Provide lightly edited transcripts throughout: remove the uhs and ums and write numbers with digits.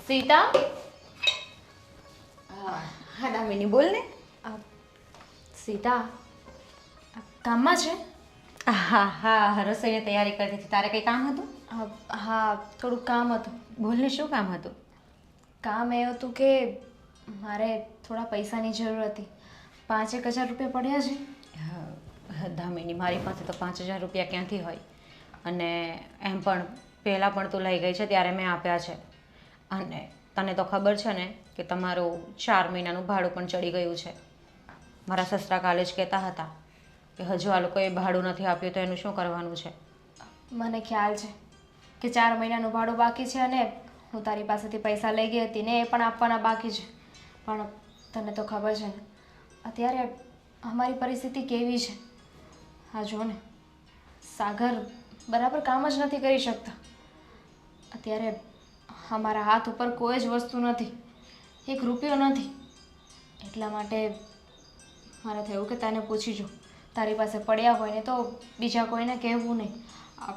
સીતા હા દામિની બોલ ને. સીતા કામમાં છે? હા હા, રસોઈની તૈયારી કરતી હતી. તારે કંઈ કામ હતું? હા થોડુંક કામ હતું. બોલ ને, શું કામ હતું? કામ એ હતું કે મારે થોડા પૈસાની જરૂર હતી. 5,000 રૂપિયા પડ્યા છે. દામિની, મારી પાસે તો 5,000 રૂપિયા ક્યાંથી હોય? અને એમ પણ પહેલાં પણ તું લઈ ગઈ છે ત્યારે મેં આપ્યા છે. અને તને તો ખબર છે ને કે તમારું 4 મહિનાનું ભાડું પણ ચડી ગયું છે. મારા સસરા કાલે જ કહેતા હતા કે હજુ આ લોકોએ ભાડું નથી આપ્યું તો એનું શું કરવાનું છે. મને ખ્યાલ છે કે 4 મહિનાનું ભાડું બાકી છે અને હું તારી પાસેથી પૈસા લઈ ગઈ હતી ને એ પણ આપવાના બાકી છે. પણ તને તો ખબર છે ને અત્યારે અમારી પરિસ્થિતિ કેવી છે. હા જો ને, સાગર બરાબર કામ જ નથી કરી શકતા. અત્યારે અમારા હાથ ઉપર કોઈ જ વસ્તુ નથી, 1 રૂપિયો નથી. એટલા માટે મારે થયું કે તને પૂછી જો, તારી પાસે પડ્યા હોય ને તો બીજા કોઈને કહેવું નહીં. આ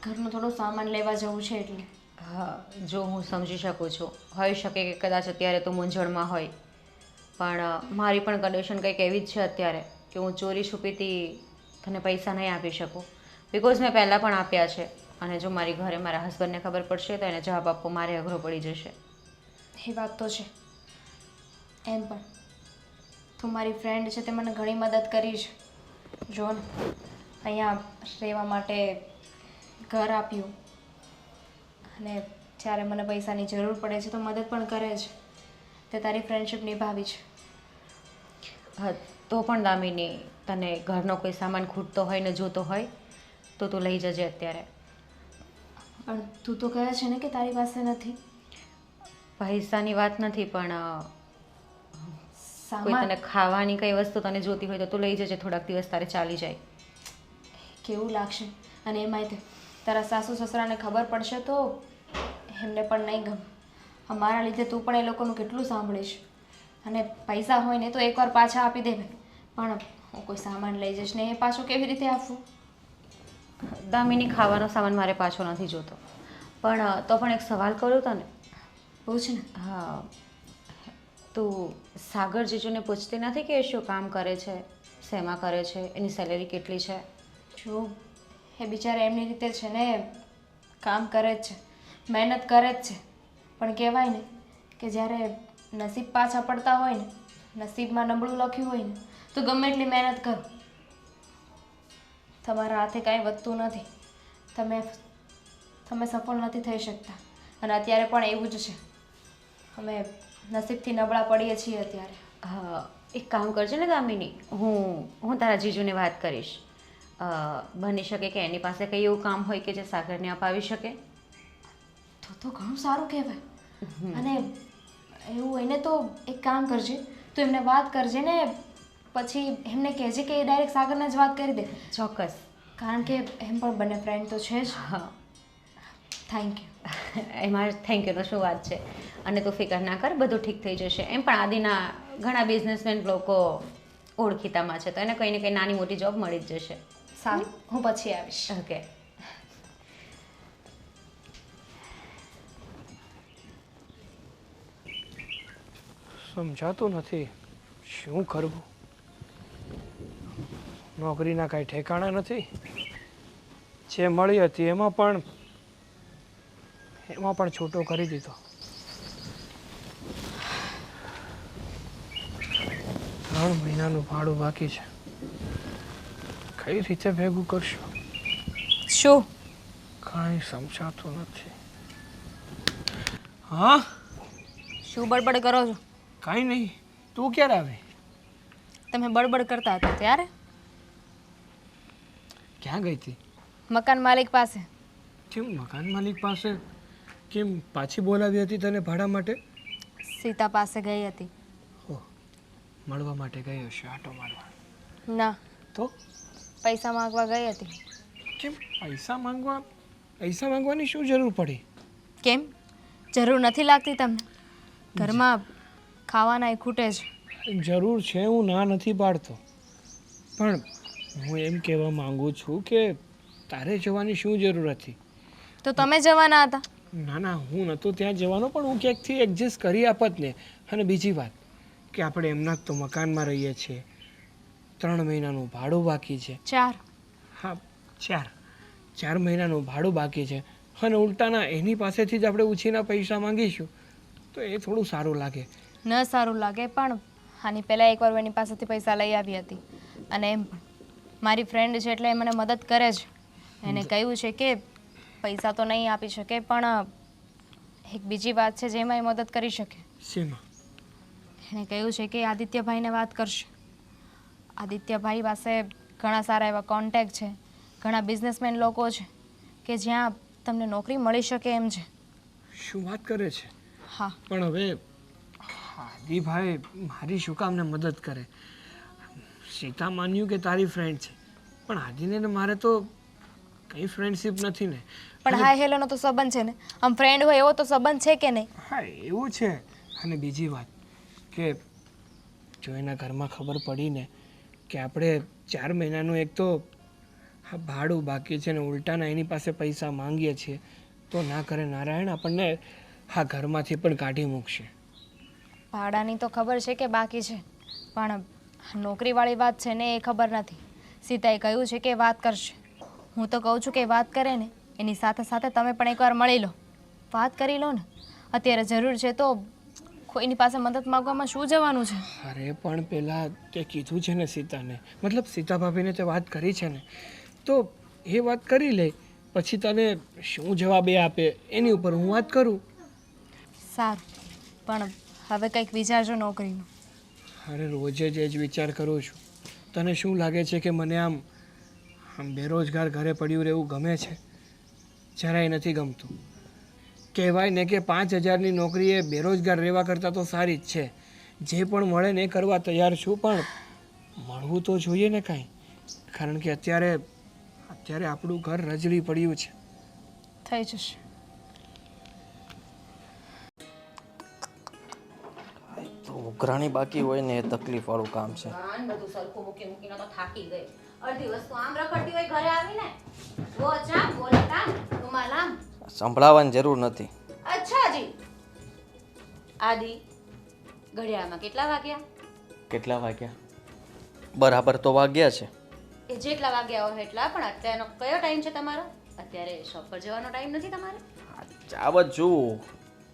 ઘરનું થોડું સામાન લેવા જવું છે એટલે. હા, જો હું સમજી શકું છું, હોઈ શકે કે કદાચ અત્યારે તું મૂંઝવણમાં હોય, પણ મારી પણ કન્ડિશન કંઈક એવી જ છે અત્યારે કે હું ચોરી છુપીથી તને પૈસા નહીં આપી શકું. બિકોઝ મેં પહેલાં પણ આપ્યા છે અને જો મારી ઘરે મારા હસબન્ડને ખબર પડશે તો એને જવાબ આપવો મારે અઘરો પડી જશે. એ વાત તો છે. એમ પણ તું મારી ફ્રેન્ડ છે તે મને ઘણી મદદ કરી છે. જો ને, અહીંયા રહેવા માટે ઘર આપ્યું અને જ્યારે મને પૈસાની જરૂર પડે છે તો મદદ પણ કરે છે. તે તારી ફ્રેન્ડશિપ નિભાવી છે. હા, તો પણ દામિની, તને ઘરનો કોઈ સામાન ખૂટતો હોય ને જોતો હોય તો તું લઈ જજે અત્યારે. પણ તું તો કહે છે ને કે તારી પાસે નથી. પૈસાની વાત નથી, પણ કોઈ સામાન તને ખાવાની કઈ વસ્તુ તને જોતી હોય તો તું લઈ જજે, થોડાક દિવસ તારે ચાલી જાય. કેવું લાગશે? અને એમાંય તે તારા સાસુ સસરાને ખબર પડશે તો એમને પણ નહીં ગમે. અમારા લીધે તું પણ એ લોકોનું કેટલું સાંભળીશ. અને પૈસા હોય ને તો એકવાર પાછા આપી દેવાય, પણ હું કોઈ સામાન લઈ જઈશ ને એ પાછું કેવી રીતે આપવું? દામિની, ખાવાનો સામાન મારે પાછો નથી જોતો, પણ તો પણ એક સવાલ કરું તને. પૂછ ને. હા, તું સાગર જીજુને પૂછતી નથી કે એ શું કામ કરે છે, શેમાં કરે છે, એની સેલેરી કેટલી છે? જો એ બિચારા એમની રીતે છે ને કામ કરે જ છે, મહેનત કરે જ છે, પણ કહેવાય ને કે જ્યારે નસીબ પાછા પડતા હોય ને, નસીબમાં નબળું લખ્યું હોય ને તો ગમે એટલી મહેનત કરો, તમારા હાથે કાંઈ વધતું નથી. તમે સફળ નથી થઈ શકતા. અને અત્યારે પણ એવું જ છે. અમે નસીબથી નબળા પડીએ છીએ અત્યારે. હા, એક કામ કરજે ને દામિની, હું તારા જીજુને વાત કરીશ. બની શકે કે એની પાસે કંઈ એવું કામ હોય કે જે સાગરને અપાવી શકે. તો ઘણું સારું કહેવાય. અને એવું હોય ને તો એક કામ કરજે, તું એમને વાત કરજે ને પછી એમને કહેજે કે એ ડાયરેક્ટ સાગરને જ વાત કરી દે. ચોક્કસ. કારણ કે એમ પણ બંને ફ્રેન્ડ તો છે જ. હા, થેન્ક યુ. એમાં થેન્ક યુનો શું વાત છે. અને તું ફિકર ના કર, બધું ઠીક થઈ જશે. એમ પણ આદિના ઘણા બિઝનેસમેન લોકો ઓળખીતામાં છે તો એને કંઈ ને કંઈ નાની મોટી જોબ મળી જ જશે. સારું, હું પછી આવીશ. ઓકે. સમજાતું નથી શું કરવું. નોકરીના કાંઈ ઠેકાણા નથી. જે મળી હતી એમાં પણ છૂટો કરી દીધો. 3 મહિનાનું ભાડું બાકી છે. કઈ રીતે ભેગું કરશું? શું? કાંઈ સમજાતું નથી. હા, શું બડબડ કરો છો? કાંઈ નહીં. તું ક્યારે આવી? તમે બડબડ કરતા હતા ત્યારે? ક્યાં ગઈ હતી? મકાન માલિક પાસે. કેમ મકાન માલિક પાસે? કેમ પાછી બોલાવી હતી તને ભાડા માટે? સીતા પાસે ગઈ હતી. ઓહ, મળવા માટે ગઈ હશે, આટો મારવા. ના, તો પૈસા માંગવા ગઈ હતી. કેમ પૈસા માંગવાની શું જરૂર પડી? કેમ જરૂર નથી લાગતી તમને? ઘરમાં ખાવાના ખૂટે છે. જરૂર છે, હું ના નથી પાડતો, પણ હું એમ કહેવા માંગુ છું કે તારે જવાની શું જરૂર હતી? તો તમે જવાના હતા. ના ના, હું નહોતો ત્યાં જવાનો, પણ હું ક્યાંકથી એડજસ્ટ કરી આપત ને. અને બીજી વાત કે આપણે એમના જ તો મકાનમાં રહીએ છીએ, 3 મહિનાનું ભાડું બાકી છે. 4. હા, 4 મહિનાનું ભાડું બાકી છે, અને ઉલટાના એની પાસેથી જ આપણે ઉછીના પૈસા માંગીશું તો એ થોડું સારું લાગે. ન સારું લાગે, પણ આની પહેલાં એકવાર હું એની પાસેથી પૈસા લઈ આવી હતી, અને એમ પણ મારી ફ્રેન્ડ છે એટલે એ મને મદદ કરે છે. એને કહ્યું છે કે પૈસા તો નહીં આપી શકે, પણ એક બીજી વાત છે જેમાં એ મદદ કરી શકે. શેમાં? એણે કહ્યું છે કે આદિત્યભાઈને વાત કરશે. આદિત્યભાઈ પાસે ઘણા સારા એવા કોન્ટેક્ટ છે, ઘણા બિઝનેસમેન લોકો છે કે જ્યાં તમને નોકરી મળી શકે એમ છે. શું વાત કરે છે? હા, પણ હવે આદિભાઈ મારી શું કામને મદદ કરે? સીતા માન્યું કે તારી ફ્રેન્ડ છે, પણ આદિને ને મારે તો કંઈ ફ્રેન્ડશીપ નથી ને. પણ હાય હેલોનો તો સંબંધ છે ને, આમ ફ્રેન્ડ હોય એવો તો સંબંધ છે કે નહીં? હા, એવું છે. અને બીજી વાત કે જો એના ઘરમાં ખબર પડી ને કે આપણે 4 મહિનાનું એક તો ભાડું બાકી છે ને ઉલટાના એની પાસે પૈસા માંગીએ છીએ, તો ના કરે નારાયણ, આપણને આ ઘરમાંથી પણ કાઢી મૂકશે. ભાડાની તો ખબર છે કે બાકી છે, પણ નોકરીવાળી વાત છે ને એ ખબર નથી. સીતાએ કહ્યું છે કે વાત કરશે. હું તો કહું છું કે વાત કરે ને એની સાથે સાથે તમે પણ એકવાર મળી લો, વાત કરી લો ને. અત્યારે જરૂર છે તો કોઈની પાસે મદદ માગવામાં શું જવાનું છે? અરે પણ પહેલાં તે કીધું છે ને સીતાને, મતલબ સીતા ભાભીને તે વાત કરી છે ને, તો એ વાત કરી લે, પછી તને શું જવાબ એ આપે એની ઉપર હું વાત કરું. સારું, પણ હવે કંઈક વિચારજો નોકરીનું. અરે રોજે જ એ જ વિચાર કરું છું. તને શું લાગે છે કે મને આમ બેરોજગાર ઘરે પડ્યું રહેવું ગમે છે? જરાય નથી ગમતું. કહેવાય ને કે 5,000ની નોકરી એ બેરોજગાર રહેવા કરતાં તો સારી જ છે. જે પણ મળે ને એ કરવા તૈયાર છું, પણ મળવું તો જોઈએ ને કાંઈ, કારણ કે અત્યારે આપણું ઘર રજળી પડ્યું છે. થઈ જશે. તો ઉઘરાણી બાકી હોય ને એ તકલીફવાળું કામ છે. બધું સરખું મૂકી મૂકીને તો થાકી ગઈ. અડધી વસ્તુ આમ રખડતી હોય ઘરે આવીને, વો ચા બોલે કામ રૂમાલામ. સંભળાવવાની જરૂર નથી. અચ્છા જી. આદિ, ઘડિયાળમાં કેટલા વાગ્યા? કેટલા વાગ્યા? બરાબર તો વાગ્યા છે. એ જેટલા વાગ્યા હોય એટલા, પણ અત્યારનો કયો ટાઈમ છે તમારો? અત્યારે શોપ પર જવાનો ટાઈમ નથી તમારે? જાવ જ છું,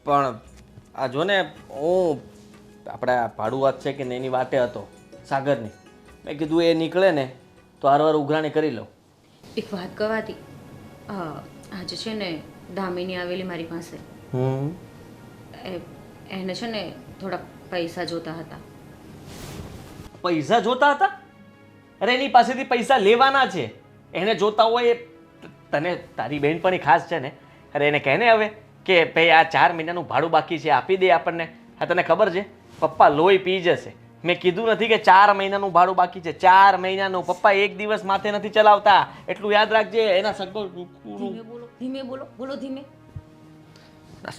પણ આ જો ને હું આપણા ભાડુઆત છે કે ને એની વાટે હતો સાગરની. મેં કીધું એ નીકળે ને તો હારવાર ઉઘરાણી કરી લઉં. એક વાત કહેવાતી, આજે છે ને દામિની આવેલી મારી પાસે. એને છે ને થોડા પૈસા જોતા હતા. પૈસા જોતા હતા? અરે એની પાસેથી પૈસા લેવાના છે. એને જોતા હોય તને તારી બહેનપણી ખાસ છે ને, અરે એને કહે ને હવે કે ભાઈ આ 4 મહિનાનું ભાડું બાકી છે, આપી દે આપણને. હા, તને ખબર છે પપ્પા લોહી પી જશે. મેં કીધું નથી કે 4 મહિનાનું ભાડું બાકી છે, 4 મહિનાનું. પપ્પા એક દિવસ માથે નથી ચલાવતા, એટલું યાદ રાખજે. એના સગો ધીમે બોલો, બોલો ધીમે.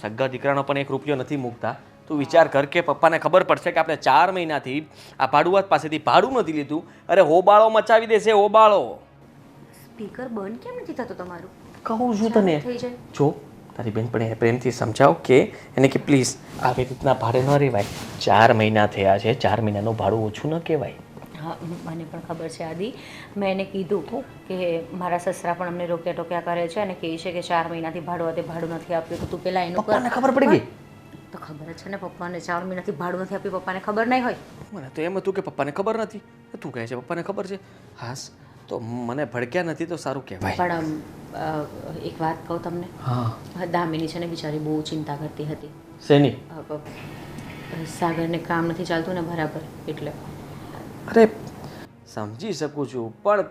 સગા દીકરાનો પણ 1 રૂપિયો નથી મૂકતા. તું વિચાર કર કે પપ્પાને ખબર પડશે કે આપણે 4 મહિનાથી આ ભાડુઆત પાસેથી ભાડું નથી લીધું. અરે હોબાળો મચાવી દેશે, હોબાળો. સ્પીકર બંધ કેમ નથી થતો તમારું? કહું છું તને. થઈ જાય. જો તારી બેનપણીને પ્રેમથી સમજાવ કે એને કે પ્લીઝ આવી રીતના ભાડે ન રહેવાય. 4 મહિના થયા છે, 4 મહિનાનું ભાડું ઓછું ન કહેવાય. હા, મને પણ ખબર છે આદિ. મેં એને કીધું કે મારા સસરા પણ અમને રોક્યા ટોક્યા કરે છે અને કહે છે કે 4 મહિનાથી ભાડું નથી આપ્યું, તો તું પેલા એનું પપ્પાને ખબર પડી ગઈ? તો ખબર જ છે ને, પપ્પાને 4 મહિનાથી ભાડું નથી આપ્યું, પપ્પાને ખબર નહીં હોય? મને તો એમ હતું કે પપ્પાને ખબર નથી. તું કહે છે પપ્પાને ખબર છે. હાસ, તો મને ભડક્યા નથી તો સારું કહેવાય. પણ એક વાત કહું તમને. હા. દામિની છે ને બિચારી બહુ ચિંતા કરતી હતી. શેની? સાગરને કામ નથી ચાલતું ને બરાબર, એટલે. અરે સમજી શકું છું, પણ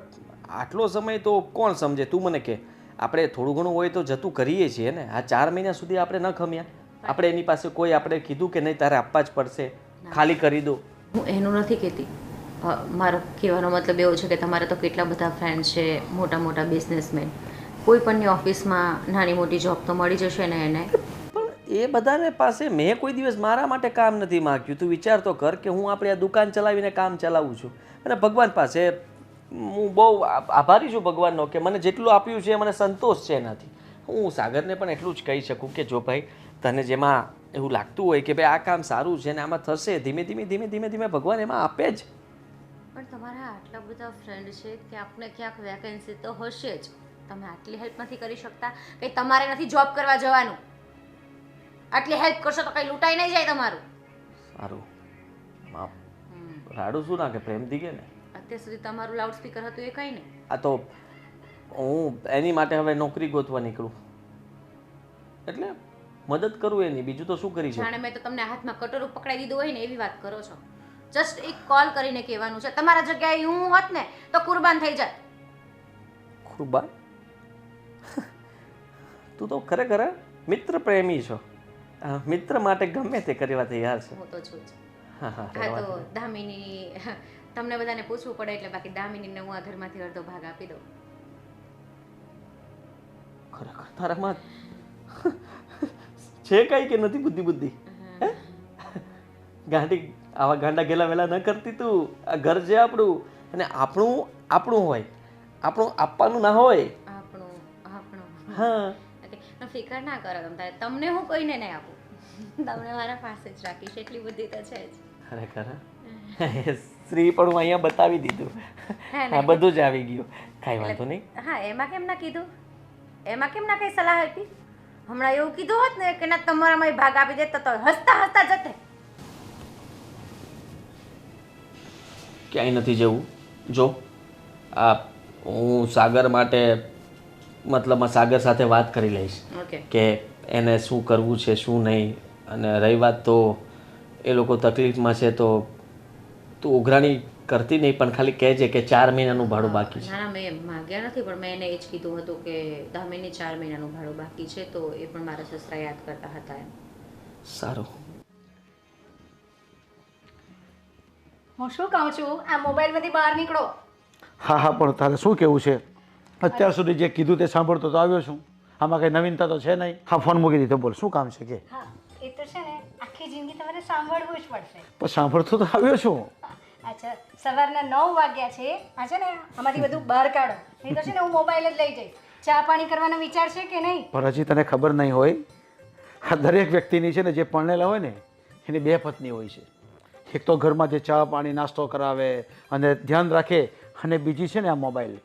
આટલો સમય તો કોણ સમજે? તું મને કહે. આપણે થોડું ઘણું હોય તો જતું કરીએ છીએ ને. આ 4 મહિના સુધી આપણે ન ખમ્યા. આપણે એની પાસે કોઈ આપણે કીધું કે નહીં તારે આપવા જ પડશે, ખાલી કરી દો. હું એનું નથી કહેતી. મારો કહેવાનો મતલબ એવો છે કે તમારે તો કેટલા બધા ફ્રેન્ડ છે, મોટા મોટા બિઝનેસમેન. કોઈ પણની ઓફિસમાં નાની મોટી જોબ તો મળી જશે ને એને. પણ એ બધાને પાસે મેં કોઈ દિવસ મારા માટે કામ નથી માગ્યું. તું વિચાર તો કર કે હું આપણી આ દુકાન ચલાવીને કામ ચલાવું છું, અને ભગવાન પાસે હું બહુ આભારી છું ભગવાનનો કે મને જેટલું આપ્યું છે મને સંતોષ છે એનાથી. હું સાગરને પણ એટલું જ કહી શકું કે જો ભાઈ તને જેમાં એવું લાગતું હોય કે ભાઈ આ કામ સારું છે ને આમાં થશે, ધીમે ધીમે ભગવાન એમાં આપે જ. પણ તમારા આટલા બધા ફ્રેન્ડ છે ક્યાંક ને ક્યાંક વેકેન્સી તો હશે જ. તમે આટલી હેલ્પ નથી કરી શકતા કે તમારે નથી જોબ કરવા જવાનું? આટલી હેલ્પ કરશો તો કઈ લૂંટાઈ નહીં જાય તમારું. સારું રાડું શું નાખે, પ્રેમથી કે ને. અત્યાર સુધી તમારું લાઉડ સ્પીકર હતું એ કઈ નહીં. આ તો હું એની માટે હવે નોકરી ગોતવા નીકળું એટલે મદદ કરું એની, બીજું તો શું કરી શકું. જાણે મેં તો તમને હાથમાં કટોરું પકડાઈ દીધું હોય ને એવી વાત કરો છો. જસ્ટ એક કોલ કરીને કહેવાનું છે. તમારા જગ્યાએ હું હોત ને તો કુરબાન થઈ જાત. કુરબાન? તું તો ખરેખર મિત્ર પ્રેમી છો. મિત્ર માટે ગમે તે કરવા તૈયાર છે. હું તો છું જ. હા હા હા તો દામિની, તમને બધાને પૂછવું પડે એટલે બાકી દામિનીને હું આ ઘરમાંથી અડધો ભાગ આપી દઉં. ખરેખર તારામાં છે કઈ કે નથી બુદ્ધિ? ગાંડી આવા ગાંડા ગેલા વેલા ન કરતી તું. આ ઘર છે આપણું અને આપણું આપણું હોય, આપણું આપવાનું ના હોય. આપણું હા ઓકે, ફિકર ના કરો તમ તારે. તમને હું કોઈને નહીં આપું, તમને મારા પાસે જ રાખીશ. એટલી બુદ્ધિ તો છે જ. ખરેખર શ્રી પણ હું અહીંયા બતાવી દીધું. આ બધું જ આવી ગયું, કાંઈ વાંધો નહીં. હા એમાં કેમ ના કીધું? એમાં કેમ ના કઈ સલાહ આપી? હમણાં એવું કીધું હોત ને કે ના તમારામાં ભાગ આપી દે તો હસતા હસતા જતે. ક્યાંય નથી જવું. જો આ હું સાગર માટે મતલબમાં સાગર સાથે વાત કરી લઈશ ઓકે. કે એને શું કરવું છે શું નહીં. અને રહી વાત તો એ લોકો તકલીફમાં છે તો તું ઉઘરાણી કરતી નહીં, પણ ખાલી કહેજે કે 4 મહિનાનું ભાડું બાકી છે. ના ના મેં માગ્યા નથી, પણ મેં એને એ જ કીધું હતું કે દામિની 4 મહિનાનું ભાડું બાકી છે તો એ પણ મારા સસરા યાદ કરતા હતા એમ. સારું. હું શું કહું છું, આ મોબાઈલમાંથી બહાર નીકળો. હા હા પણ તારે શું કહેવું છે? અત્યાર સુધી જે કીધું તે સાંભળતો તો આવ્યો છું. આમાં કંઈ નવીનતા તો છે નહીં. હા ફોન મૂકી દીધો. બોલ શું કામ છે કે? હા એ તો છે ને, આખી જિંદગી તમારે સાંભળવું જ પડશે. પણ સાંભળતો તો આવ્યો છું. અચ્છા સવારના 9 વાગ્યા છે. આ છે ને આમાંથી બધું બહાર કાઢો, નહીં તો છે ને હું મોબાઈલ જ લઈ જઈશ. ચા પાણી કરવાનો વિચાર છે કે નહીં? પણ હજી તને ખબર નહીં હોય, આ દરેક વ્યક્તિની છે ને જે પરણેલા હોય ને એની 2 પત્ની હોય છે. એક તો ઘરમાં જે ચા પાણી નાસ્તો કરાવે અને ધ્યાન રાખે, અને બીજી છે ને આ મોબાઈલ.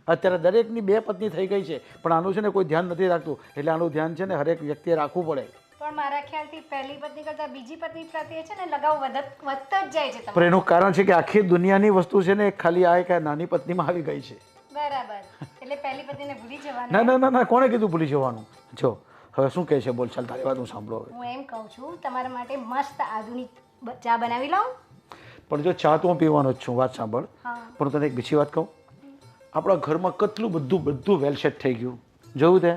અત્યારે દરેકની 2 પત્ની થઈ ગઈ છે, પણ આનું છે ને કોઈ ધ્યાન નથી રાખતું. એટલે આનું ધ્યાન છે ને હરેક વ્યક્તિએ રાખવું પડે. પણ મારા ખ્યાલથી પહેલી પત્ની કરતાં બીજી પત્ની પ્રત્યે છે ને લગાવ વધતો જ જાય છે પણ તમારો. એનું કારણ છે કે આખી દુનિયાની વસ્તુ છે ને ખાલી આ એક આ નાની પત્નીમાં આવી ગઈ છે. બરાબર, એટલે પહેલી પત્નીને ભૂલી જવાનું. ના ના ના ના, કોણે કીધું ભૂલી જવાનું? જો હવે શું કહે છે બોલ, ચાલ તારી વાત હું સાંભળો હવે. હું એમ કહું છું તમારા માટે મસ્ત આધુનિક ચા બનાવી લાવું. પણ જો ચા તો હું પીવાનો જ છું, વાત સાંભળ. હા. પણ તને એક બીજી વાત કહું, આપણા ઘરમાં કેટલું બધું વેલ સેટ થઈ ગયું. જોયું તે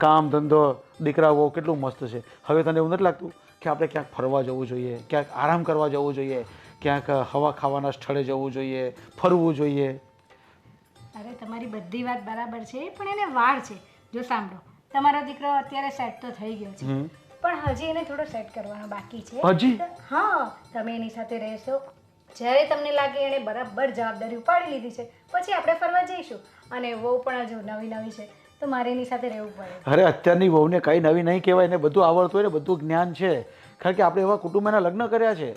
કામ ધંધો દીકરાઓ કેટલું મસ્ત છે. હવે તને એવું નથી લાગતું કે આપણે ક્યાંક ફરવા જવું જોઈએ, ક્યાંક આરામ કરવા જવું જોઈએ, ક્યાંક હવા ખાવાના સ્થળે જવું જોઈએ, ફરવું જોઈએ? અરે તમારી બધી વાત બરાબર છે, પણ એને વાર છે. જો સાંભળો, તમારો દીકરો અત્યારે સેટ તો થઈ ગયો છે, પણ હજી એને થોડો સેટ કરવાનો બાકી છે. હજી? હા, તમે એની સાથે રહેશો, જ્યારે તમને લાગે એણે બરાબર જવાબદારી ઉપાડી લીધી છે પછી આપણે ફરવા જઈશું. અને વહુ પણ હજુ નવી છે તો મારે એની સાથે રહેવું પડે. અરે અત્યારની વહુને કંઈ નવી નહીં કહેવાય, એને બધું આવડતું હોય ને, બધું જ્ઞાન છે. કારણ કે આપણે એવા કુટુંબના લગ્ન કર્યા છે.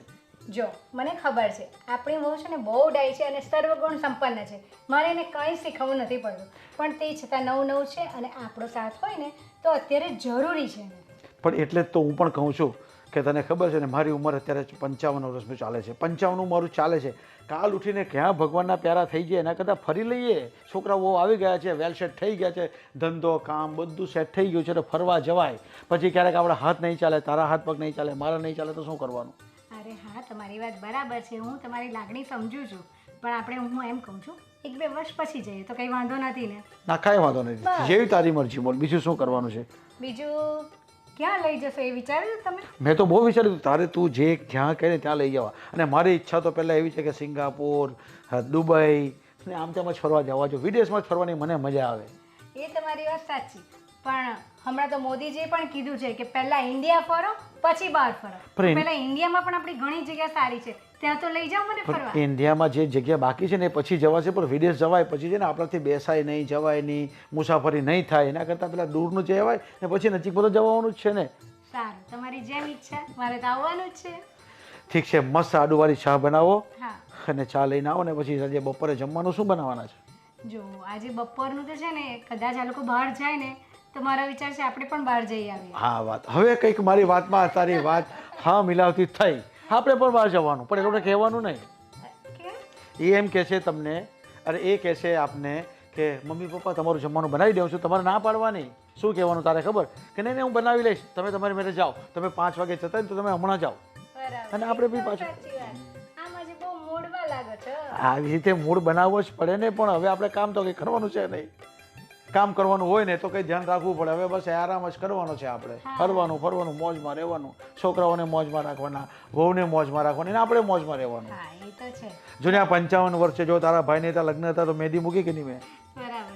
જો મને ખબર છે આપણી વહુ છે ને બહુ ડાઈ છે અને સર્વગુણ સંપન્ન છે. મારે એને કંઈ શીખવવું નથી પડતું, પણ તે છતાં નવું છે અને આપણો સાથ હોય ને તો અત્યારે જરૂરી છે. પણ એટલે જ તો હું પણ કહું છું કે તને ખબર છે ને મારી ઉંમર અત્યારે 55 વર્ષનું ચાલે છે. 55 મારું ચાલે છે. કાલ ઉઠીને ક્યાં ભગવાનના પ્યારા થઈ જાય એના કરતાં ફરી લઈએ. છોકરાઓ આવી ગયા છે, વેલ સેટ થઈ ગયા છે, ધંધો કામ બધું સેટ થઈ ગયું છે તો ફરવા જવાય. પછી ક્યારેક આપણા હાથ નહીં ચાલે, તારા હાથ પગ નહીં ચાલે, મારા નહીં ચાલે તો શું કરવાનું? અરે હા, તમારી વાત બરાબર છે, હું તમારી લાગણી સમજુ છું, પણ આપણે હું એમ કહું છું 1-2 વર્ષ પછી જઈએ તો કંઈ વાંધો નથી ને? ના કાંઈ વાંધો નથી, જેવી તારી મરજી બોલ. બીજું શું કરવાનું છે? બીજું ક્યાં લઈ જશો એ વિચાર્યું તમે? મેં તો બહુ વિચાર્યું તારે તું જે જ્યાં કહે ને ત્યાં લઈ જવા. અને મારી ઈચ્છા તો પહેલાં એવી છે કે સિંગાપોર, દુબઈ ને આમ તેમ જ ફરવા જવા. જો વિદેશમાં જ ફરવાની મને મજા આવે. એ તમારી વાત સાચી, પણ હમણાં તો મોદીજીએ પણ કીધું છે કે પહેલા ઇન્ડિયા ફરો પછી બહાર ફરો. પણ પહેલા ઇન્ડિયામાં પણ આપણી ઘણી જગ્યા સારી છે, ત્યાં તો લઈ જાઓ મને ફરવા. પણ ઇન્ડિયામાં જે જગ્યા બાકી છે ને એ પછી જવાશે, પણ વિદેશ જવાય પછી છે ને આપણાથી બેસાય નહીં, જવાય નહીં, મુસાફરી નહીં થાય. એના કરતાં પેલા દૂરનું જવાય ને પછી નજીક બધું જવાનું જ છે ને. સારું, તમારી જેમ ઈચ્છા, મારે તો આવવાનું જ છે. ઠીક છે, મસ્ત આદુવાળી ચા બનાવો હા અને ચા લઈને આવો ને પછી આજે બપોરે જમવાનું શું બનાવવાના છે? જો આજે બપોરનું તો છે ને કદાચ આ લોકો બહાર જાય ને તો મારો વિચાર છે આપણે પણ બહાર જઈ આવીએ. હા વાત હવે કંઈક મારી વાતમાં તારી વાત હા મિલાવતી થઈ. આપણે પણ બહાર જવાનું, પણ એ લોકોને કહેવાનું નહીં. કે એ એમ કહે છે તમને, અરે એ કહે છે આપને કે મમ્મી પપ્પા તમારું જમવાનું બનાવી દઉં છું, તમારે ના પાડવાની. શું કહેવાનું તારે ખબર કે નહીં હું બનાવી લઈશ, તમે તમારી મેરે જાઓ, તમે 5 વાગે જતા ને તો તમે હમણાં જાઓ. બરાબર, અને આપણે બી એકદમ પાછું સાચી વાત. આમ આજે બહુ મૂડમાં લાગો છો. આવી રીતે મૂડ બનાવવો જ પડે ને, પણ હવે આપણે કામ તો કંઈ કરવાનું છે નહીં. કામ કરવાનું હોય ને તો કંઈ ધ્યાન રાખવું પડે. હવે બસ આરામ જ કરવાનો છે આપણે. ફરવાનું ફરવાનું, મોજમાં રહેવાનું, છોકરાઓને મોજમાં રાખવાના, વહુને મોજમાં રાખવાની, અને આપણે મોજમાં રહેવાનું. હા એ તો છે. જો ને આ 55 વર્ષે જો તારા ભાઈને ત્યાં લગ્ન હતા તો મહેંદી મૂકી કે નહીં મેં? બરાબર.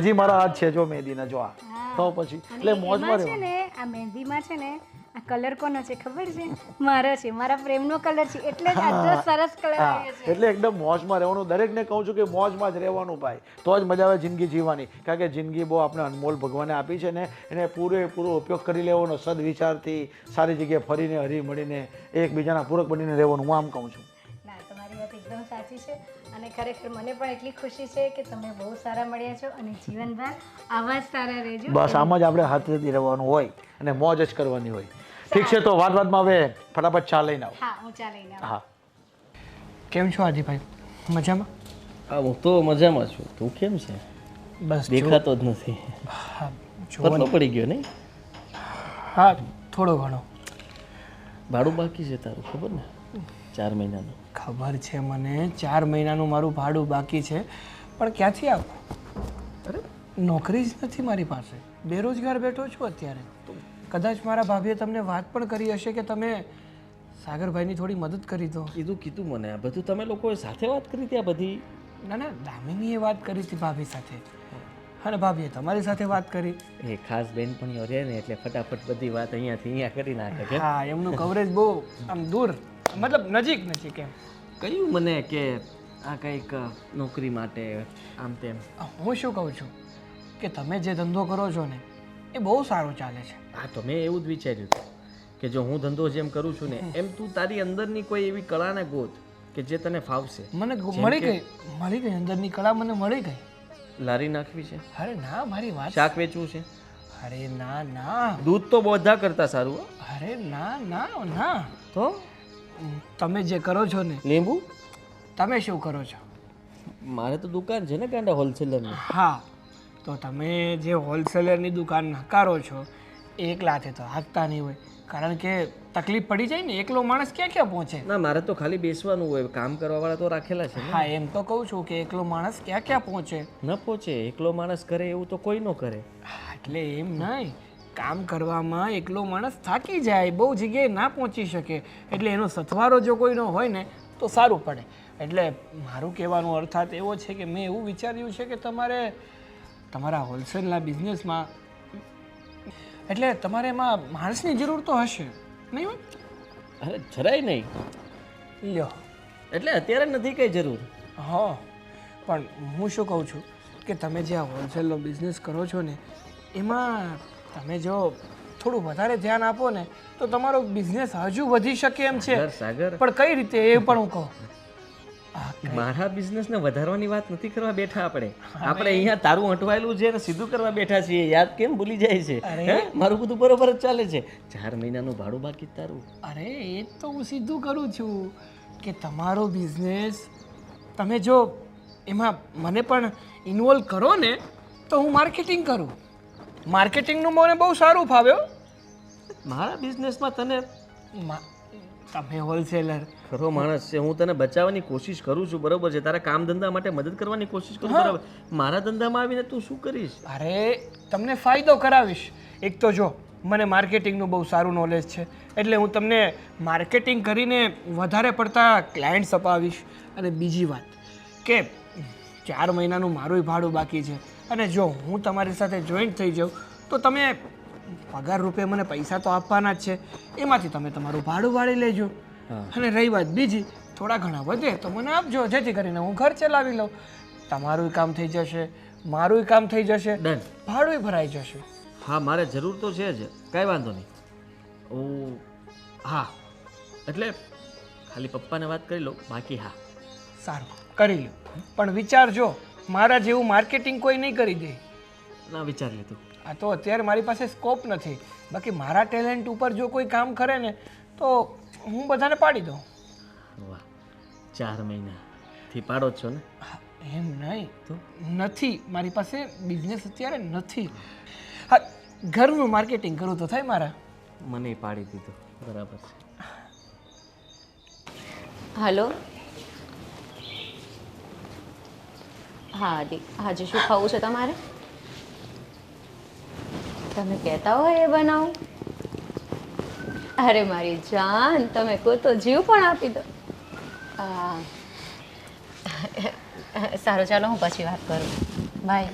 હજી મારા હાથ છે જો મહેંદીના, જો આ તો પછી અને એટલે મોજમાં એમાં છે રહેવાનું. ને આ મહેંદીમાં છે ને આ કલર કોનો છે ખબર છે? મારો છે, મારા પ્રેમનો કલર છે, એટલે જ આટલો સરસ કલર હા આવ્યો છે. એટલે એકદમ મોજમાં રહેવાનું. દરેકને કહું છું કે મોજમાં જ રહેવાનું ભાઈ, તો જ મજા આવે જિંદગી જીવવાની. કારણ કે જિંદગી બહુ આપણે અનમોલ ભગવાને આપી છે ને, એને પૂરેપૂરો ઉપયોગ કરી લેવાનો, સદવિચારથી સારી જગ્યાએ ફરીને હરી મળીને એકબીજાના પૂરક બનીને રહેવાનું, હું આમ કહું છું. ના તમારી વાત એકદમ સાચી છે અને ખરેખર મને પણ એટલી ખુશી છે કે તમે બહુ સારા મળ્યા છો અને જીવનભર આવા જ સારા રહેજો. બસ આમ જ આપણે હાથેથી રહેવાનું હોય અને મોજ જ કરવાની હોય. ઠીક છે, તો વાતમાં હવે ફટાફટ ચા લઈને આવો. હા હું ચા લઈને આવું. હા કેમ છો આદિભાઈ? મજામાં? હા હું તો મજામાં છું. તું કેમ છે? બસ દેખાતો જ નથી. હા જુઓ પતલો ને. પડી ગયો નહીં? હા થોડો ઘણો ભાડું બાકી છે તારું, ખબર ને? 4 મહિનાનું. ખબર છે મને, 4 મહિનાનું મારું ભાડું બાકી છે, પણ ક્યાંથી આપું? અરે નોકરી જ નથી મારી પાસે, બેરોજગાર બેઠો છું અત્યારે. કદાચ મારા ભાભીએ તમને વાત પણ કરી હશે કે તમે સાગરભાઈની થોડી મદદ કરી દો. કીધું મને આ બધું તમે લોકોએ સાથે વાત કરી હતી આ બધી? ના ના, દામિનીએ વાત કરી હતી ભાભી સાથે, અને ભાભીએ તમારી સાથે વાત કરી. એ ખાસ બેનપણીઓ રહે ને એટલે ફટાફટ બધી વાત અહીંયાથી અહીંયા કરી નાખે છે. હા એમનું કવરેજ બહુ આમ દૂર, મતલબ નજીક નજીક એમ. કહ્યું મને કે આ કંઈક નોકરી માટે આમ તેમ. હું શું કહું છું કે તમે જે ધંધો કરો છો ને એ બહુ સારો ચાલે છે. હા તો મેં એવું જ વિચાર્યું હતું કે જો હું ધંધો જેમ કરું છું ને એમ તું તારી અંદરની કોઈ એવી કળાને ગોત કે જે તને ફાવશે. મને મળી ગઈ અંદરની કળા મને મળી ગઈ. લારી નાખવી છે? અરે ના, મારી વાત. શાક વેચવું છે? અરે ના ના, દૂધ તો બધા કરતા સારું હો. અરે ના ના ના. તો તમે જે કરો છો ને, લીંબુ? તમે શું કરો છો? મારે તો દુકાન છે ને કાંડા હોલસેલરની. હા તો તમે જે હોલસેલરની દુકાન નકારો છો એ એકલાથી તો હાંકતા નહીં હોય, કારણ કે તકલીફ પડી જાય ને, એકલો માણસ ક્યાં ક્યાં પહોંચે. ના મારે તો ખાલી બેસવાનું હોય, કામ કરવાવાળા તો રાખેલા છે ને. હા એમ તો કહું છું કે એકલો માણસ ક્યાં ક્યાં પહોંચે. ન પહોંચે, એકલો માણસ કરે એવું તો કોઈ ન કરે. એટલે એમ નહીં, કામ કરવામાં એકલો માણસ થાકી જાય, બહુ જગ્યાએ ના પહોંચી શકે, એટલે એનો સથવારો જો કોઈનો હોય ને તો સારું પડે. એટલે મારું કહેવાનો અર્થાત એવો છે કે મેં એવું વિચાર્યું છે કે તમારે તમારા હોલસેલના બિઝનેસમાં એટલે તમારે એમાં માણસની જરૂર તો હશે નહીં હોય? અરે જરાય નહીં. લ્યો એટલે અત્યારે નથી કઈ જરૂર. હા પણ હું શું કહું છું કે તમે જે આ હોલસેલનો બિઝનેસ કરો છો ને એમાં તમે જો થોડું વધારે ધ્યાન આપો ને તો તમારો બિઝનેસ હજુ વધી શકે એમ છે. સાગર પણ કઈ રીતે એ પણ હું કહું. મારા બિઝનેસને વધારવાની વાત નથી કરવા બેઠા આપણે. આપણે અહીંયા તારું અટવાયેલું છે ને સીધું કરવા બેઠા છીએ. યાદ કેમ ભૂલી જાય છે? હે મારું બધું બરોબર જ ચાલે છે. 4 મહિનાનું ભાડું બાકી તારું. અરે એ તો હું સીધું કરું છું કે તમારો બિઝનેસ તમે જો એમાં મને પણ ઇન્વોલ્વ કરો ને તો હું માર્કેટિંગ કરું. માર્કેટિંગનું મને બહુ સારું ફાવ્યો. મારા બિઝનેસમાં તને તમે હોલસેલર ખરો માણસ છે, હું તને બચાવવાની કોશિશ કરું છું, બરોબર છે, તારા કામ ધંધા માટે મદદ કરવાની કોશિશ કરું, બરાબર. મારા ધંધામાં આવીને તું શું કરીશ? અરે તમને ફાયદો કરાવીશ. એક તો જો મને માર્કેટિંગનું બહુ સારું નોલેજ છે, એટલે હું તમને માર્કેટિંગ કરીને વધારે પડતા ક્લાયન્ટ્સ અપાવીશ. અને બીજી વાત કે 4 મહિનાનું મારું ભાડું બાકી છે, અને જો હું તમારી સાથે જોઈન્ટ થઈ જાઉં તો તમે પગાર રૂપે મને પૈસા તો આપવાના જ છે, એમાંથી તમે તમારું ભાડું વાળી લેજો. અને રહી વાત બીજી, થોડા ઘણા વધે તો મને આપજો, જેથી કરીને હું ઘર ચલાવી લઉં. તમારું કામ થઈ જશે, મારું કામ થઈ જશે, ડન. ભાડું ભરાઈ જશે. હા, મારે જરૂર તો છે જ, કાંઈ વાંધો નહીં. હું હા એટલે ખાલી પપ્પાને વાત કરી લઉં, બાકી હા. સારું, કરી લો. પણ વિચારજો, મારા જેવું માર્કેટિંગ કોઈ નહીં કરી દે. ના, વિચારી લીધું. આ તો અત્યારે મારી પાસે સ્કોપ નથી, બાકી મારા ટેલેન્ટ ઉપર જો કોઈ કામ કરે ને તો હું બધાને પાડી દઉં. વાહ, 4 મહિનાથી પાડો જ છો ને? હા, એમ નહીં તો નથી, મારી પાસે બિઝનેસ અત્યારે નથી. હા, ઘરનું માર્કેટિંગ કરવું તો થાય મારા. મને પાડી દીધું, બરાબર છે. હલો. હા દી, આજે શું ખાવું છે તમારે? તમે કહેતા હોય એ બનાવું. અરે મારી જાન, તમે કહો તો જીવ પણ આપી દો. સારું, ચાલો હું પછી વાત કરું. બાય.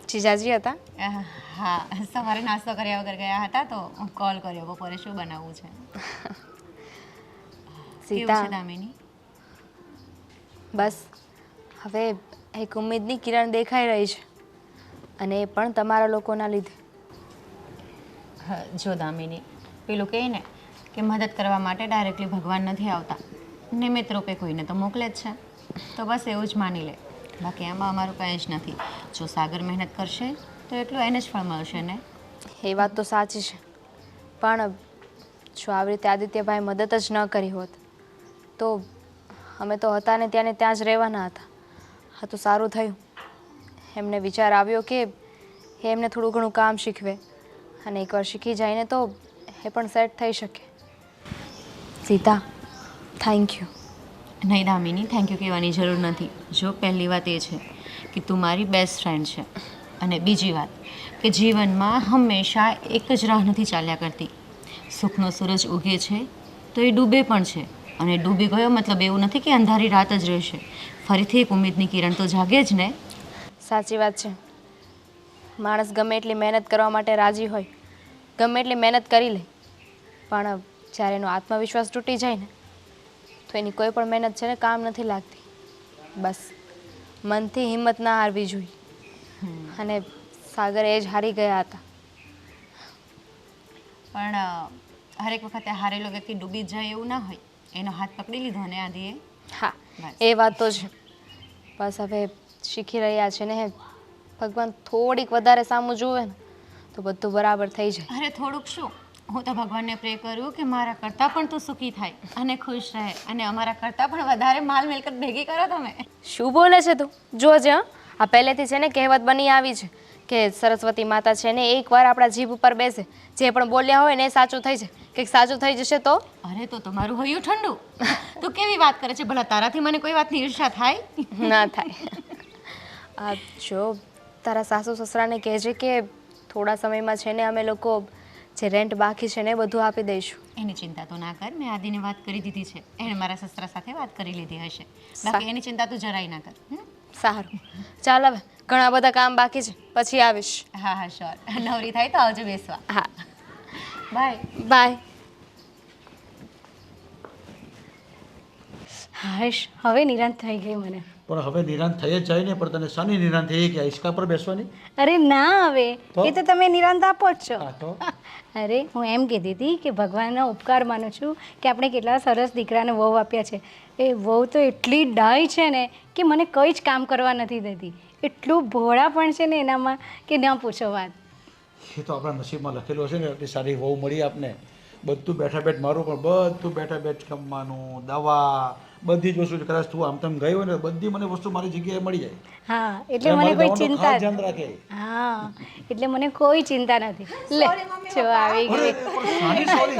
જીજાજી હતા? હા, સવારે નાસ્તો કર્યા વગર ગયા હતા તો કોલ કર્યો. બપોરે શું બનાવવું છે? કેવું છે દામિની? બસ હવે એક ઉમ્મીદની કિરણ દેખાઈ રહી છે, અને એ પણ તમારા લોકોના લીધે. જો દામિની, પેલું કહે ને કે મદદ કરવા માટે ડાયરેક્ટલી ભગવાન નથી આવતા, નિમિત્ત રૂપે કોઈને તો મોકલે જ છે. તો બસ એવું જ માની લે, બાકી આમાં અમારું કંઈ જ નથી. જો સાગર મહેનત કરશે તો એટલું એને જ ફળ મળશે ને. એ વાત તો સાચી છે, પણ જો આવી રીતે આદિત્યભાઈ મદદ જ ન કરી હોત તો અમે તો હતા ને ત્યાં જ રહેવાના હતા. હા, તો સારું થયું એમને વિચાર આવ્યો કે એમને થોડું ઘણું કામ શીખવે, અને એકવાર શીખી જાય ને તો એ પણ સેટ થઈ શકે. Sita, thank you. નહીં દામિની, થેન્ક યુ કહેવાની જરૂર નથી. જો પહેલી વાત એ છે કે તું મારી બેસ્ટ ફ્રેન્ડ છે, અને બીજી વાત કે જીવનમાં હંમેશા એક જ રાહ નથી ચાલ્યા કરતી. સુખનો સૂરજ ઉગે છે તો એ ડૂબે પણ છે, અને ડૂબી ગયો મતલબ એવું નથી કે અંધારી રાત જ રહેશે. ફરીથી એક ઉમ્મીદની કિરણ તો જાગે જ ને. સાચી વાત છે. માણસ ગમે એટલી મહેનત કરવા માટે રાજી હોય, ગમે એટલી મહેનત કરી લે, પણ જ્યારે એનો આત્મવિશ્વાસ તૂટી જાય ને તો એની કોઈ પણ મહેનત છે ને કામ નથી લાગતી. બસ મનથી હિંમત ના હારવી જોઈએ, અને સાગર એ જ હારી ગયા હતા. પણ હરેક વખતે હારેલો વ્યક્તિ ડૂબી જ જાય એવું ના હોય. એનો હાથ પકડી લીધો ને આદિએ. હા, એ વાત તો છે. બસ હવે શીખી રહ્યા છે ને, ભગવાન થોડીક વધારે સામું જુએ ને તો બધું બરાબર થઈ જાય. અરે થોડુંક શું, હું તો ભગવાનને પ્રે કરું કે મારા કરતાં પણ તું સુખી થાય અને ખુશ રહે, અને અમારા કરતાં પણ વધારે માલ મિલકત ભેગી કરો તમે. શું બોલે છે તું? જોજે હા, આ પહેલેથી છે ને કહેવત બની આવી છે કે સરસ્વતી માતા છે ને એકવાર આપણા જીભ ઉપર બેસે, જે પણ બોલ્યા હોય ને એ સાચું થઈ જાય. કંઈક સાચું થઈ જશે તો? અરે તો તમારું હૈયું ઠંડુ. તું કેવી વાત કરે છે? ભલા તારાથી મને કોઈ વાતની ઈર્ષા થાય? ના થાય. આ જો તારા સાસુ સસરાને કહેજે કે થોડા સમયમાં છે ને અમે લોકો જે રેન્ટ બાકી છે ને બધું આપી દઈશું. એની ચિંતા તો ના કર, મેં આદિને વાત કરી દીધી છે. એણે મારા સસરા સાથે વાત કરી લીધી હશે. બાકી એની ચિંતા તું જરાય ના કર. સારું, ચાલ હવે ઘણા બધા કામ બાકી છે, પછી આવીશ. હા હા શ્યોર. નવરી થાય તો આવજો બેસવા. હા, બાય. બાય. હાશ, હવે નિરાંત થઈ ગઈ મને. પણ હવે નિરાંત થઈ જ જાય ને, પણ તને શાની નિરાંત થઈ કે હિંચકા પર બેસવાની? અરે ના, હવે તો? એ તો તમે નિરાંત આપો જ છો. હા તો અરે હું એમ કહેતી હતી કે ભગવાનનો ઉપકાર માનું છું કે આપણે કેટલા સરસ દીકરાને વહુ આપ્યા છે. એ વહુ તો એટલી ડાય છે ને કે મને કંઈ જ કામ કરવા નથી દેતી. એટલું ભોળા પણ છે ને એનામાં કે ન પૂછો વાત. એ તો આપણા નસીબમાં લખેલું હશે ને, એટલી સારી વહુ મળી આપને. બધું બેઠા બેઠ મારું પણ બધું બેઠા બેઠ કમવાનું, દવા, બધી જ વસ્તુ. કદાચ તું આમ તેમ ગઈ હોય ને બધી મને વસ્તુ મારી જગ્યાએ મળી જાય. હા, એટલે મને કોઈ ચિંતા ખાસ ધ્યાન રાખે. હા, એટલે મને કોઈ ચિંતા નથી. લે જો આવી ગઈ. સાની સોરી.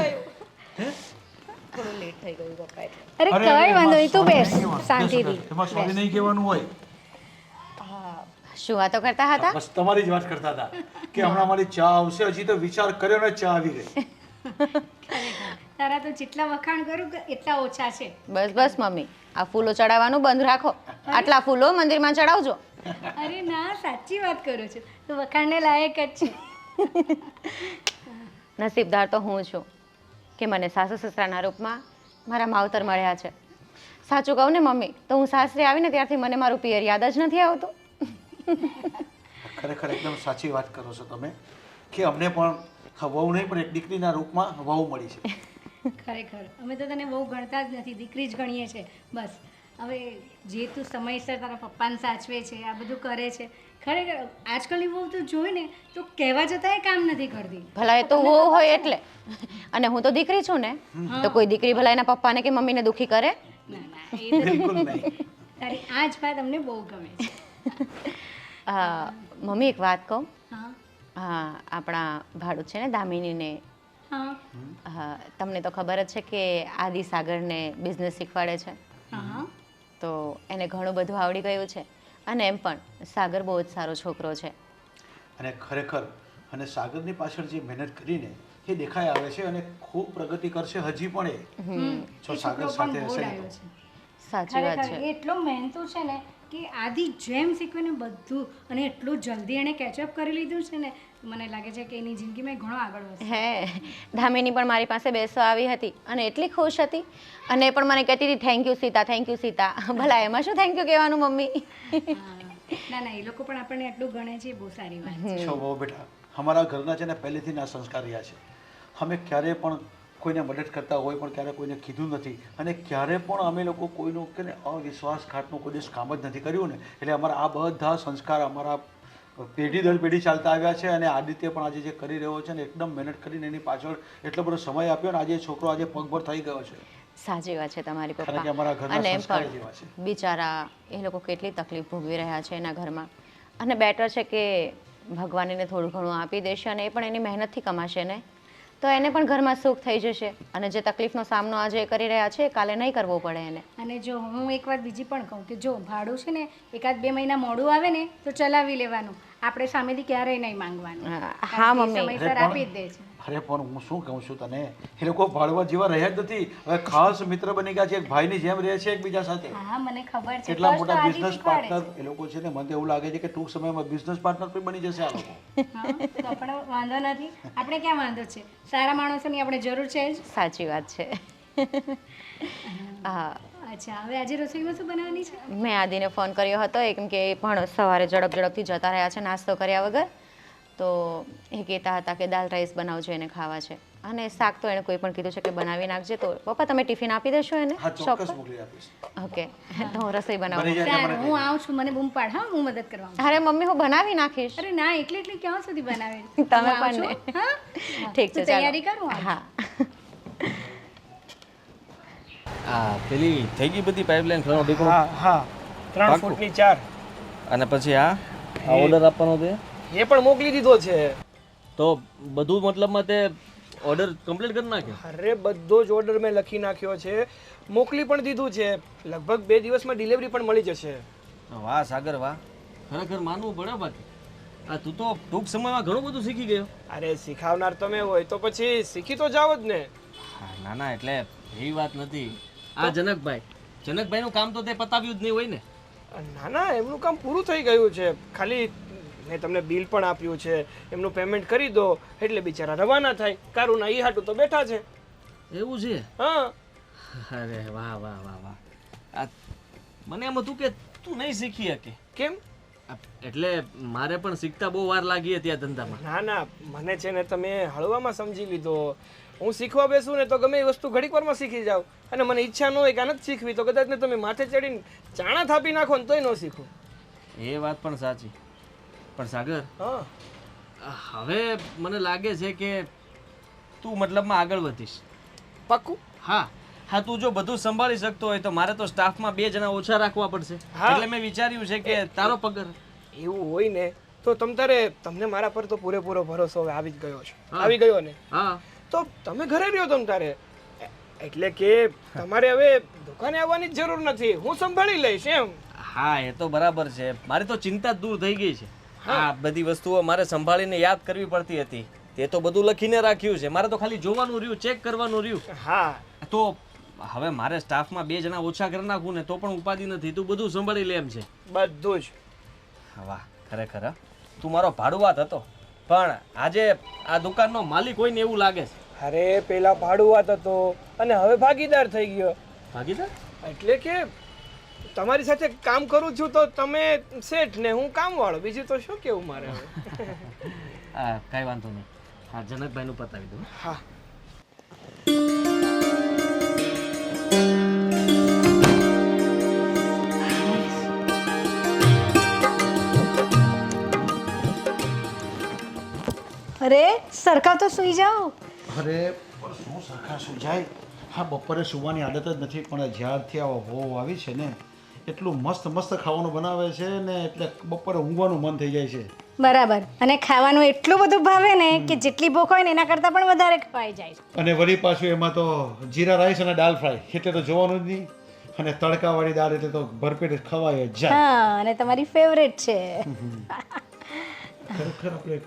થોડું લેટ થઈ ગયું પપ્પા. અરે કઈ વાંધો નહીં, તું બેસ શાંતિથી. એમાં સોરી નહીં કહેવાનું હોય. શું વાતો કરતા હતા? બસ તમારી જ વાત કરતા હતા કે હમણાં મારી ચા આવશે. હજી તો વિચાર કર્યો ને ચા આવી ગઈ. તારા તો જેટલા વખાણ કરું એટલા ઓછા છે. બસ બસ મમ્મી, આ ફૂલો ચડાવવાનું બંધ રાખો. આટલા ફૂલો મંદિરમાં ચડાવજો. અરે ના, સાચી વાત કરું છું, તો વખાણને લાયક જ છે. નસીબદાર તો હું છું કે મને સાસુ સસરાના રૂપમાં મારા માવતર મળ્યા છે. સાચું કહું ને મમ્મી, તો હું સાસરે આવીને ત્યારથી મને મારું પિયર યાદ જ નથી આવતું. ખરેખર એકદમ સાચી વાત કરો છો તમે કે અમને પણ વહુ નહીં પણ એક દીકરીના રૂપમાં વહુ મળી છે. ખરેખર અમે તો તને બહુ ગણતા જ નથી, દીકરી જ ગણીએ છીએ બસ. હવે જે તું સમયસર તારા પપ્પાને સાચવે છે, આ બધું કરે છે, ખરેખર આજકાલની બહુ તું જોઈ ને તો કહેવા જતાંય કામ નથી કરતી. ભલા એ તો વહુ હોય એટલે, અને હું તો દીકરી છું ને, તો કોઈ દીકરી ભલા એના પપ્પાને કે મમ્મીને દુખી કરે? ના ના, એ તો બિલકુલ નહીં. તારી આ જ વાત અમને બહુ ગમે છે. મમ્મી એક વાત કહું? હા હા, આપણા ભાડું છે ને દામિનીને, હા હા, તમને તો ખબર જ છે કે આદિ સાગરને બિઝનેસ શીખવાડે છે, હા તો એને ઘણું બધું આવડી ગયું છે. અને એમ પણ સાગર બહુ જ સારો છોકરો છે. અને ખરેખર અને સાગરની પાછળ જે મહેનત કરીને એ દેખાઈ આવે છે અને ખૂબ પ્રગતિ કરશે હજી પણ એ જો સાગર સાથે હશે ને તો. સાચી વાત ખરેખર છે. એ એટલો મહેનતુ છે ને કે આદિ જેમ શીખવે ને બધું, અને એટલું જલ્દી એણે કેચઅપ કરી લીધું છે ને, મને લાગે છે કે એની જિંદગીમાં ઘણો આગળ વધશે. હે, ધામિની પણ મારી પાસે બેસવા આવી હતી અને એટલી ખુશ હતી, અને એ પણ મને કહેતી હતી thank you Sita, thank you Sita. ભલા એમાં શું થેન્ક યુ કહેવાનું મમ્મી? હા. ના ના, એ લોકો પણ આપણને એટલું ગણે છે, એ બહુ સારી વાત છે. છો બહુ બેટા, અમારા ઘરના છે ને પહેલેથી ના સંસ્કાર રહ્યા છે. અમે ક્યારેય પણ કોઈને મદદ કરતા હોય પણ ક્યારે કોઈને કીધું નથી, અને ક્યારે પણ અમે લોકો કોઈનું કે ને અવિશ્વાસઘાતનું કોઈ દિવસ કામ જ નથી કર્યું ને. એટલે અમારા આ બધા સંસ્કાર અમારા પેઢી દર પેઢી ચાલતા આવ્યા છે. અને આદિત્ય પણ આજે જે કરી રહ્યો છે ને એકદમ મહેનત કરીને એની પાછળ એટલો બધો સમય આપ્યો ને આજે છોકરો આજે પગભર થઈ ગયો છે. સાચી વાત છે તમારી કારણ કે પપ્પા. અમારા ઘરના અને એમ સંસ્કાર જ એવા છે. પણ બિચારા એ લોકો કેટલી તકલીફ ભોગવી રહ્યા છે એના ઘરમાં, અને બેટર છે કે ભગવાન એને થોડું ઘણું આપી દેશે, અને એ પણ એની મહેનતથી કમાશે ને, તો એને પણ ઘરમાં સુખ થઈ જશે. અને જે તકલીફનો સામનો આજે એ કરી રહ્યા છે એ કાલે નહીં કરવો પડે એને. અને જો હું એક વાત બીજી પણ કહું કે જો ભાડું છે ને 1-2 મહિના મોડું આવે ને તો ચલાવી લેવાનું, આપણે સામેથી ક્યારેય નહીં માંગવાનું. હા કારણ કે એ મમ્મી. સમયસર આપી જ દે છે. અરે પણ હું શું કહું છું તને, એ લોકો ભાડવા જેવા રહ્યા જ નથી. હવે ખાસ મિત્ર બની ગયા છે, એક ભાઈની જેમ રહે છે એકબીજા સાથે. હા મને ખબર છે. કેટલા તો જ તો મોટા આદિ બિઝનેસ શીખવાડે પાર્ટનર એ લોકો છે ને. મને તો એવું લાગે છે કે ટૂંક સમયમાં બિઝનેસ પાર્ટનર પણ બની જશે આ લોકો. છે. હા, તો પણ વાંધો નથી, આપણે ક્યાં વાંધો છે, સારા માણસોની આપણે જરૂર છે જ. સાચી વાત છે. હા, અચ્છા, હવે આજે રસોઈમાં શું બનાવવાની છે? મેં આદિને ફોન કર્યો હતો એ કેમ કે એ પણ સવારે ઝડપથી જતા રહ્યા છે નાસ્તો કર્યા વગર, તો એ કહેતા હતા કે દાલ રાઈસ બનાવજો, એને ખાવા છે. અને શાક તો એણે કોઈ પણ કીધું છે કે બનાવી નાખજે. તો પપ્પા તમે ટિફિન આપી દેશો એને હા શોપ ચોક્કસ પર? મોકલી આપીશ. ઓકે, તો હું રસોઈ બનાવું. બની જાય એટલે મને સારું, હું આવું છું, મને બૂમ પાડ, હા, હું મદદ કરવા આવું. અરે મમ્મી હું બનાવી નાખીશ. અરે ના, એકલી ક્યાં સુધી બનાવે? તમે હું આવું પણ છું, હા? ઠીક છે, તું તૈયારી કરું. હા. આ પેલી થઈ ગઈ બધી પાઇપલાઇન ઘણો દીકરો હા હા 3 પાક્કું. ફૂટની 4 અને પછી આ ઓર્ડર આપવાનો તે એ પણ મોકલી દીધો છે. તો બધું મતલબમાં તે ઓર્ડર કમ્પ્લીટ કરી નાખ્યો? અરે બધો જ ઓર્ડર મેં લખી નાખ્યો છે, મોકલી પણ દીધું છે. લગભગ 2 દિવસમાં ડિલિવરી પણ મળી જશે. વાહ સાગર વાહ, ખરેખર માનવું પડે બાકી. આ તું તો ટૂંક સમયમાં ઘણું બધું શીખી ગયો. અરે શીખાવનાર તમે હોય તો પછી શીખી તો જાવ જ ને. હા, ના ના, એટલે એવી વાત નથી. આ જનકભાઈનું કામ તો તે પતાવ્યું જ નહીં હોય ને? ના ના, એમનું કામ પૂરું થઈ ગયું છે. ખાલી મેં તમને બિલ પણ આપ્યું છે, એમનું પેમેન્ટ કરી દો એટલે બિચારા રવાના થાય. કારુના ઈ હાટું તો બેઠા છે. એવું છે? હા, અરે વાહ વાહ વાહ વાહ. આ મને એમ હતું કે તું નહીં શીખી શકે. કેમ? એટલે મારે પણ શીખતા બહુ વાર લાગી હતી આ ધંધામાં. ના ના, મને છે ને તમે હળવામાં સમજી લીધો. હું શીખવા બેસું ને તો ગમે એ વસ્તુ ઘડીક વારમાં શીખી જાઉં, અને મને ઈચ્છા ન હોય કે આ નથી શીખવી તો કદાચ ને તમે માથે ચડીને ચાણા થાપી નાખો ને તોય ન શીખું. એ વાત પણ સાચી. પણ સાગર, હા, હવે મને લાગે છે કે તું મતલબમાં આગળ વધીશ. પાક્કું. હા હા, તું જો બધું સંભાળી શકતો હોય તો મારે તો સ્ટાફમાં 2 જણા ઓછા રાખવા પડશે. હા. એટલે મેં વિચાર્યું છે કે તારો પગાર. એવું હોય ને તો તમને મારા પર તો પૂરેપૂરો ભરોસો હવે આવી જ ગયો છે. હા. આવી ગયો ને હા તો તમે ઘરે રહ્યો તમ તારે. એટલે કે તમારે હવે દુકાને આવવાની જ જરૂર નથી, હું સંભાળી લઈશ એમ. હા, એ તો બરાબર છે. મારી તો ચિંતા જ દૂર થઈ ગઈ છે. આ બધી વસ્તુઓ મારે સંભાળીને યાદ કરવી પડતી હતી. તે તો બધું લખીને રાખ્યું છે, મારે તો ખાલી જોવાનું રહ્યું, ચેક કરવાનું રહ્યું. હા, તો હવે મારે સ્ટાફમાં 2 જણા ઓછા કરી નાખું ને તો પણ ઉપાધિ નથી. તું બધું સંભાળી લે એમ છે? બધું જ. વાહ ખરેખર હા. તું મારો ભાડુઆત હતો પણ આજે આ દુકાનનો માલિક હોય ને એવું લાગે છે. અરે પેલા ભાડુઆત હતો અને હવે ભાગીદાર થઈ ગયો. ભાગીદાર? એટલે કે તમારી સાથે કામ કરું છું તો તમે શેઠ ને હું કામવાળો, બીજું તો શું કેવું મારે હવે. હા કાંઈ વાંધો નહીં. હા જનકભાઈનું પતાવી દઉં. હા અરે સરખા તો સૂઈ જાઓ. અરે પણ શું સરખા સુજાય? હા બપોરે સુવાની આદત જ નથી, પણ જ્યારથી આ વહુ આવી છે ને એટલું મસ્ત મસ્ત ખાવાનું બનાવે છે ને એટલે બપોરે ઊંઘવાનું મન થઈ જાય છે. બરાબર. અને ખાવાનું એટલું બધું ભાવે ને કે જેટલી ભૂખ હોય ને એના કરતાં પણ વધારે ખવાઈ જાય છે. અને વળી પાછું એમાં તો જીરા રાઈસ અને દાલ ફ્રાય એટલે તો જોવાનું જ નહીં. અને તડકાવાળી દાળ એટલે તો ભરપેટ ખવાય જ જાય. હા, અને તમારી ફેવરેટ છે. ખરેખર આપણે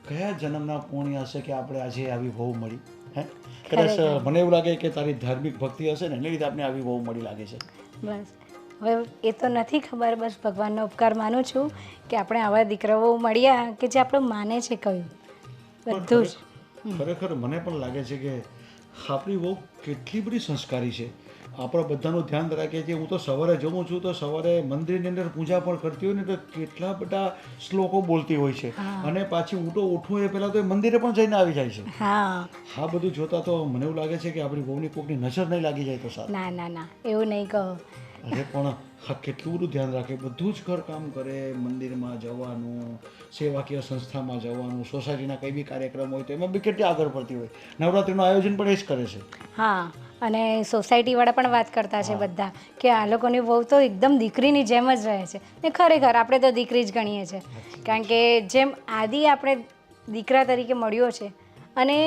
કયા જન્મના પુણ્ય હશે કે આપણે આજે આવી વહુ મળી? હે કદાચ મને એવું લાગે કે તારી ધાર્મિક ભક્તિ હશે ને એને લીધે આપણે આવી વહુ મળી લાગે છે. બસ હવે એ તો નથી ખબર, બસ ભગવાનનો ઉપકાર માનું છું કે આપણે આવા દીકરાઓ મળ્યા કે જે આપણું માને છે કહ્યું બધું જ. ખરેખર મને પણ લાગે છે કે આપણી વહુ કેટલી બધી સંસ્કારી છે. આપણા બધાનું ધ્યાન રાખે છે. હું તો સવારે જઉં છું તો સવારે મંદિરની અંદર પૂજા પણ કરતી હોય ને તો કેટલા બધા શ્લોકો બોલતી હોય છે. અને પાછી હું તો ઉઠું એ પહેલાં તો એ મંદિરે પણ જઈને આવી જાય છે. હા, આ બધું જોતા તો મને એવું લાગે છે કે આપણી વહુની કોકની નજર નહીં લાગી જાય તો સારું. ના ના ના એવું નહીં કહો. અરે પણ હા કેટલું બધું ધ્યાન રાખે, બધું જ ઘર કામ કરે, મંદિરમાં જવાનું, સેવાકીય સંસ્થામાં જવાનું, સોસાયટીના કંઈ બી કાર્યક્રમ હોય તો એમાં બી કેટલી આગળ પડતી હોય. નવરાત્રિનું આયોજન પણ એ જ કરે છે. હા, અને સોસાયટીવાળા પણ વાત કરતા છે બધા કે આ લોકોની વહુ તો એકદમ દીકરીની જેમ જ રહે છે. ને ખરેખર આપણે તો દીકરી જ ગણીએ છીએ, કારણ કે જેમ આદિ આપણે દીકરા તરીકે મળ્યો છે અને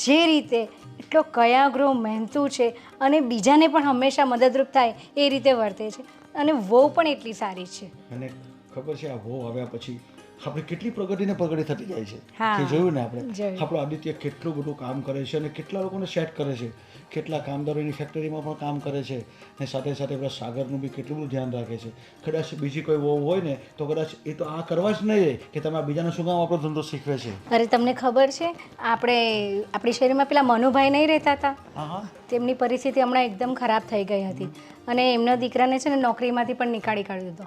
જે રીતે એટલો કયાગ્રહ મહેનતુ છે અને બીજાને પણ હંમેશા મદદરૂપ થાય એ રીતે વર્તે છે અને વહુ પણ એટલી સારી છે. અને ખબર છે આ વહુ આવ્યા પછી આપણે કેટલી પ્રગતિને પ્રગતિ થતી જાય છે. હા, કે જોયું ને આપણે જોયું. આપણો આદિત્ય કેટલું બધું કામ કરે છે અને કેટલા લોકોને સેટ કરે છે, કેટલા કામદારોની ફેક્ટરીમાં પણ કામ કરે છે અને સાથે સાથે પેલા સાગરનું બી કેટલું બધું ધ્યાન રાખે છે. કદાચ બીજી કોઈ વહુ હોય ને તો કદાચ એ તો આ કરવા જ નહીં કે તમે આ બીજાને શું કામ આપણો ધંધો શીખવે છે. અરે તમને ખબર છે આપણી શહેરમાં પેલા મનુભાઈ નહીં રહેતા હતા, હા હા તેમની પરિસ્થિતિ હમણાં એકદમ ખરાબ થઈ ગઈ હતી અને એમના દીકરાને છે ને નોકરીમાંથી પણ નીકાળી કાઢ્યો હતો.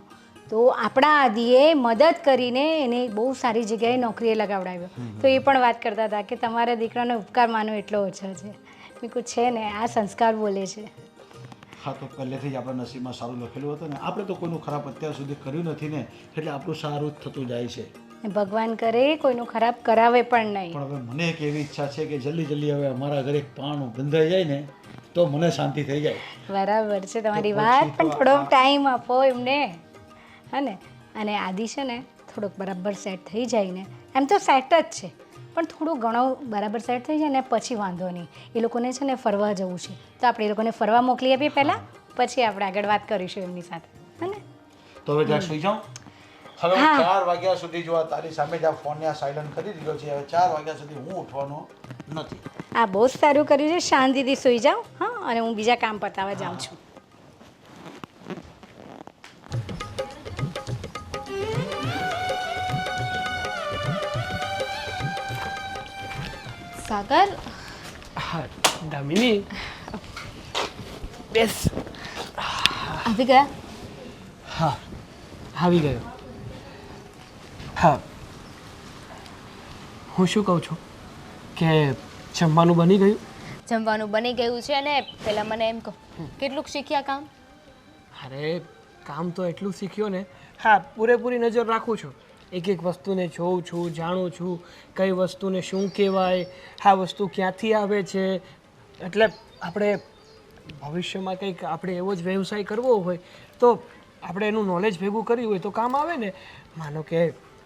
તો આપણા આદિએ મદદ કરીને એને બહુ સારી જગ્યાએ નોકરીએ લગાવડાવ્યો. તો એ પણ વાત કરતા હતા કે તમારા દીકરાનો ઉપકાર માનો એટલો ઓછો છે. મેં કહ્યું છે ને, આ સંસ્કાર બોલે છે. હા તો પહેલેથી જ આપણા નસીબમાં સારું લખેલું હતું ને. આપણે તો કોઈનું ખરાબ અત્યાર સુધી કર્યું નથી ને એટલે આપણું સારું જ થતું જાય છે. ને ભગવાન કરે કોઈનું ખરાબ કરાવે પણ નહીં. પણ હવે મને એક એવી ઈચ્છા છે કે જલ્દી જલ્દી હવે અમારા ઘરે એક પાણું બંધાઈ જાય ને તો મને શાંતિ થઈ જાય. બરાબર છે તમારી તો વાત, પછી તો પણ થોડોક ટાઈમ આપો એમને. હા ને, અને આદિ છે ને થોડોક બરાબર સેટ થઈ જાય ને, એમ તો સેટ જ છે પણ થોડું ઘણું બરાબર સેટ થઈ જાય ને પછી વાંધો નહીં. એ લોકોને છે ને ફરવા જવું છે તો આપણે એ લોકોને ફરવા મોકલી આપીએ પહેલાં, પછી આપણે આગળ વાત કરીશું એમની સાથે. હા ને? તો હવે જ્યાં સુઈ જાઉં. હવે 4 વાગ્યા સુધી જો આ તારી સામે જ આ ફોનને આ સાયલન્ટ કરી દીધો છે. હવે 4 વાગ્યા સુધી હું ઉઠવાનો નથી. આ બહુ જ સારું કર્યું છે. શાંતિથી સૂઈ જાઓ. હા, અને હું બીજા કામ પતાવવા જાઉં છું. સાગર, હા દામિની બેસ. આવી ગયા? હા આવી ગયો. હા હું શું કહું છું કે જમવાનું બની ગયું? જમવાનું બની ગયું છે અને પહેલાં મને એમ કહો, કેટલુંક શીખ્યા કામ? અરે કામ તો એટલું શીખ્યો ને. હા પૂરેપૂરી નજર રાખું છું, એક એક વસ્તુને જોઉં છું, જાણું છું કઈ વસ્તુને શું કહેવાય, આ વસ્તુ ક્યાંથી આવે છે. એટલે આપણે ભવિષ્યમાં કંઈક આપણે એવો જ વ્યવસાય કરવો હોય તો આપણે એનું નોલેજ ભેગું કર્યું હોય તો કામ આવે ને. માનો કે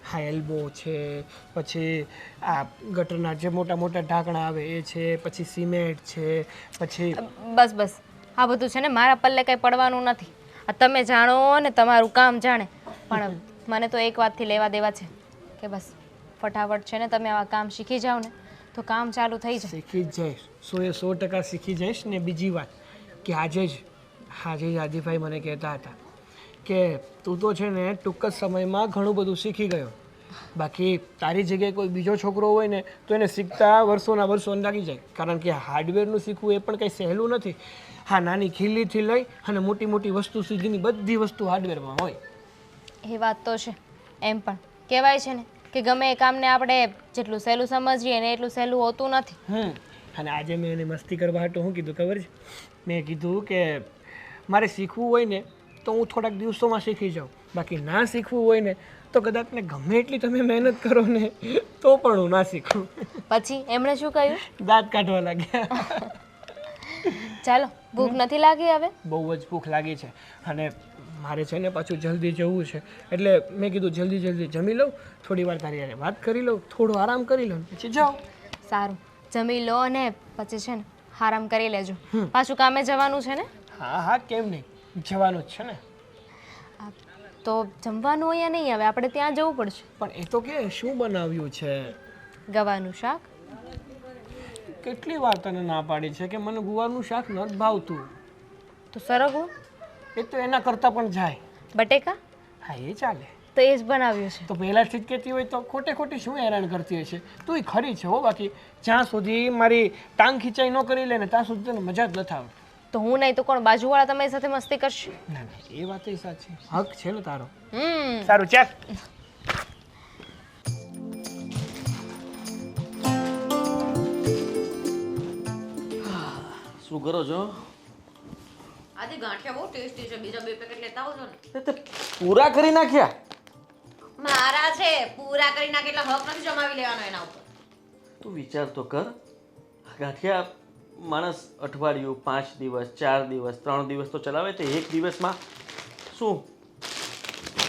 હા એલ્બો છે, પછી આ ગટરના જે મોટા મોટા ઢાંકણા આવે એ છે, પછી સિમેન્ટ છે, પછી બસ બસ, આ બધું છે ને મારા પલ્લે કંઈ પડવાનું નથી. આ તમે જાણો ને તમારું કામ જાણે, પણ મને તો એક વાતથી લેવા દેવા છે કે બસ ફટાફટ છે ને તમે આવા કામ શીખી જાઓ ને તો કામ ચાલુ થઈ જાય. શીખી જ જઈશ, 100% શીખી જઈશ. ને બીજી વાત કે આજે જ આદિભાઈ મને કહેતા હતા કે તું તો છે ને ટૂંક જ સમયમાં ઘણું બધું શીખી ગયો. બાકી તારી જગ્યાએ કોઈ બીજો છોકરો હોય ને તો એને શીખતા વર્ષોના વર્ષો લાગી જાય. કારણ કે હાર્ડવેરનું શીખવું એ પણ કંઈ સહેલું નથી. હા, નાની ખીલીથી લઈ અને મોટી મોટી વસ્તુ સુધીની બધી વસ્તુ હાર્ડવેરમાં હોય. એ વાત તો છે. એમ પણ કહેવાય છે ને કે ગમે એ કામને આપણે જેટલું સહેલું સમજીએ ને એટલું સહેલું હોતું નથી. અને આજે મેં એને મસ્તી કરવા હાટું શું કીધું ખબર છે? મેં કીધું કે મારે શીખવું હોય ને તો હું થોડાક દિવસોમાં શીખી જાઉં. બાકી ના શીખવું હોય ને તો કદાચ ને ગમે એટલી તમે મહેનત કરો ને તો પણ હું ના શીખું. પછી એમણે શું કહ્યું? દાંત કાઢવા લાગ્યા. ચાલો, ભૂખ નથી લાગી હવે? બહુ જ ભૂખ લાગી છે અને મારે છે ને પાછું જલ્દી જવું છે. એટલે મેં કીધું જલ્દી જલ્દી જમી લઉં, થોડી વાર તારી હારે વાત કરી લઉં, થોડો આરામ કરી લઉં, પછી જાઓ. સારું, જમી લો અને પછી છે ને આરામ કરી લેજો. પાછું કામે જવાનું છે ને? હા હા, કેમ નહીં, જવાનું જ છે ને. તો જમવાનું અહીંયા નહીં આવે, આપણે ત્યાં જવું પડશે. પણ એ તો કે શું બનાવ્યું છે? ગવાનું શાક. કેટલી વાર તને ના પાડી છે કે મને ગુવારનું શાક નથી ભાવતું. તો સરગવું? એ તો એના કરતાં પણ જાય. બટેકા? હા, એ ચાલે. તો એ જ બનાવ્યું છે. તો પહેલાંથી જ કહેતી હોય તો ખોટે ખોટી શું હેરાન કરતી હશે? તું એ ખરી છે હો. બાકી જ્યાં સુધી મારી ટાંગ ખીચાઈ ન કરી લે ને ત્યાં સુધી તને મજા જ નથી આવતી. તો હું નહીં તો કોણ, બાજુવાળા તમારી સાથે મસ્તી કરશે? ના ના, એ વાત સાચી. હક છે ને તારો. હમ. સારું, ચાલ. શું કરો છો? આજે ગાંઠિયા બહુ ટેસ્ટી છે, બીજા 2 પેકેટ લેતા આવજો ને. તે પૂરા કરી નાખ્યા? મારા છે, પૂરા કરી નાખે એટલે હક નથી જમાવી લેવાનો એના ઉપર. તું વિચાર તો કર, ગાંઠિયા માણસ અઠવાડિયું, 5 દિવસ, 4 દિવસ, 3 દિવસ તો ચલાવે, તો એક દિવસમાં શું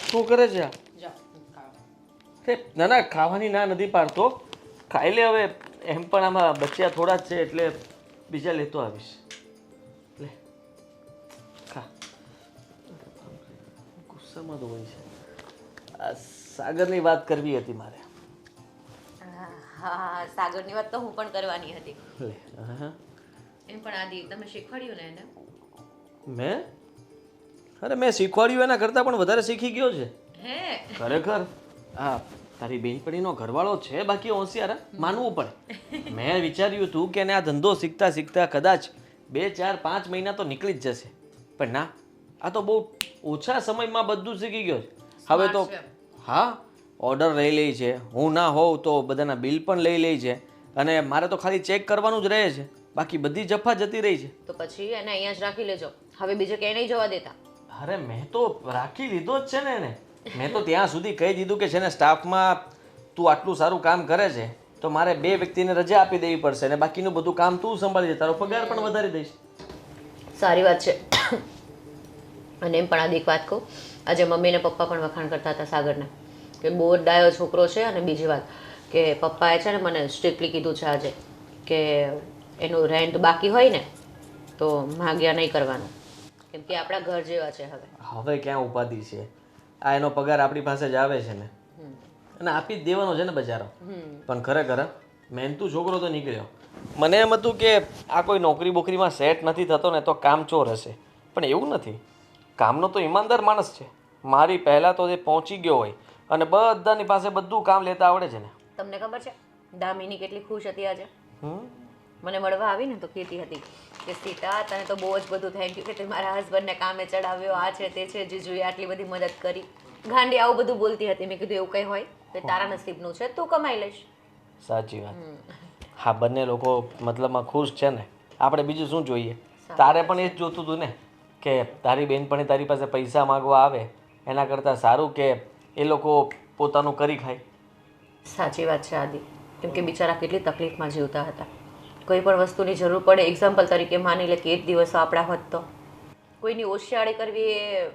શું કરે છે આ? તે ના ના, ખાવાની ના નથી પાડતો, ખાઈ લે હવે. એમ પણ આમાં બચ્યા થોડા જ છે એટલે બીજા લેતો આવીશ. લે ખા. ગુસ્સામાં તો હોય છે. આ સાગરની વાત કરવી હતી મારે. હા, સાગરની વાત તો હું પણ કરવાની હતી. લે હા. એમ પણ આદિ તમે શીખવાડ્યું ને એને? મેં? અરે મેં શીખવાડ્યું એના કરતાં પણ વધારે શીખી ગયો છે. હે? ખરેખર. હા, તારી બેનપણીનો ઘરવાળો છે બાકી હોશિયાર, માનવું પડે. મેં વિચાર્યું હતું કે એને આ ધંધો શીખતા શીખતા કદાચ 2, 4, 5 મહિના તો નીકળી જ જશે, પણ ના, આ તો બહુ ઓછા સમયમાં બધું શીખી ગયો છે. હવે તો હા, ઓર્ડર લઈ લે છે, હું ના હોઉં તો બધાના બિલ પણ લઈ લે છે અને મારે તો ખાલી ચેક કરવાનું જ રહે છે, બાકી બધી જફા જતી રહી છે. તો પછી એને અહીંયા જ રાખી લેજો, હવે બીજે ક્યાંય નહીં જવા દેતા. અરે મેં તો રાખી લીધો જ છે ને એને. મેં તો ત્યાં સુધી કહી દીધું કે છે ને સ્ટાફમાં તું આટલું સારું કામ કરે છે તો મારે 2 વ્યક્તિને રજા આપી દેવી પડશે અને બાકીનું બધું કામ તું સંભાળી દે, તારો પગાર પણ વધારી દઈશ. સારી વાત છે. અને એમ પણ આદિ એક વાત કહું, આજે મમ્મી ને પપ્પા પણ વખાણ કરતા હતા સાગરના કે બહુ જ ડાયો છોકરો છે. અને બીજી વાત કે પપ્પાએ છે ને મને સ્ટ્રિક્ટલી કીધું છે આજે કે એનું રેન્ટ બાકી હોય ને તો માગ્યા નહીં કરવાનું, કેમ કે આપણા ઘર જેવા છે. હવે ક્યાં ઉપાધિ છે? આ એનો પગાર આપણી પાસે જ આવે છે ને, અને આપી જ દેવાનો છે ને બજારો. પણ ખરેખર મહેનતુ છોકરો તો નીકળ્યો. મને એમ હતું કે આ કોઈ નોકરી બોકરીમાં સેટ નથી થતો ને તો કામચોર હશે, પણ એવું નથી. કામનો તો ઈમાનદાર માણસ છે. મારી પહેલાં તો એ પહોંચી ગયો હોય અને બધાની પાસે બધું કામ લેતા આવડે છે ને. તમને ખબર છે દામિની કેટલી ખુશ હતી આજે? મને મળવા આવી ને તો કહેતી હતી કે સીતા તને તો બહુ જ બધું થેન્ક યુ કે તે મારા હસબન્ડને કામે ચડાવ્યો, આ છે તે છે, જીજુએ આટલી બધી મદદ કરી. ગાંડી આવું બધું બોલતી હતી. મેં કીધું એવું કંઈ હોય તો તારા નસીબનું છે, તું કમાઈ લઈશ. સાચી વાત. હા, બંને લોકો મતલબમાં ખુશ છે ને, આપણે બીજું શું જોઈએ? તારે પણ એ જ જોતું હતું ને કે તારી બેનપણી તારી પાસે પૈસા માગવા આવે એના કરતાં સારું કે એ લોકો પોતાનું કરી ખાય. સાચી વાત છે આદિ, કેમ કે બિચારા કેટલી તકલીફમાં જીવતા હતા. કોઈ પણ વસ્તુની જરૂર પડે, એક્ઝામ્પલ તરીકે માની લે કે 1 દિવસ આપણા હોત તો કોઈની ઓશિયાળી કરવી એ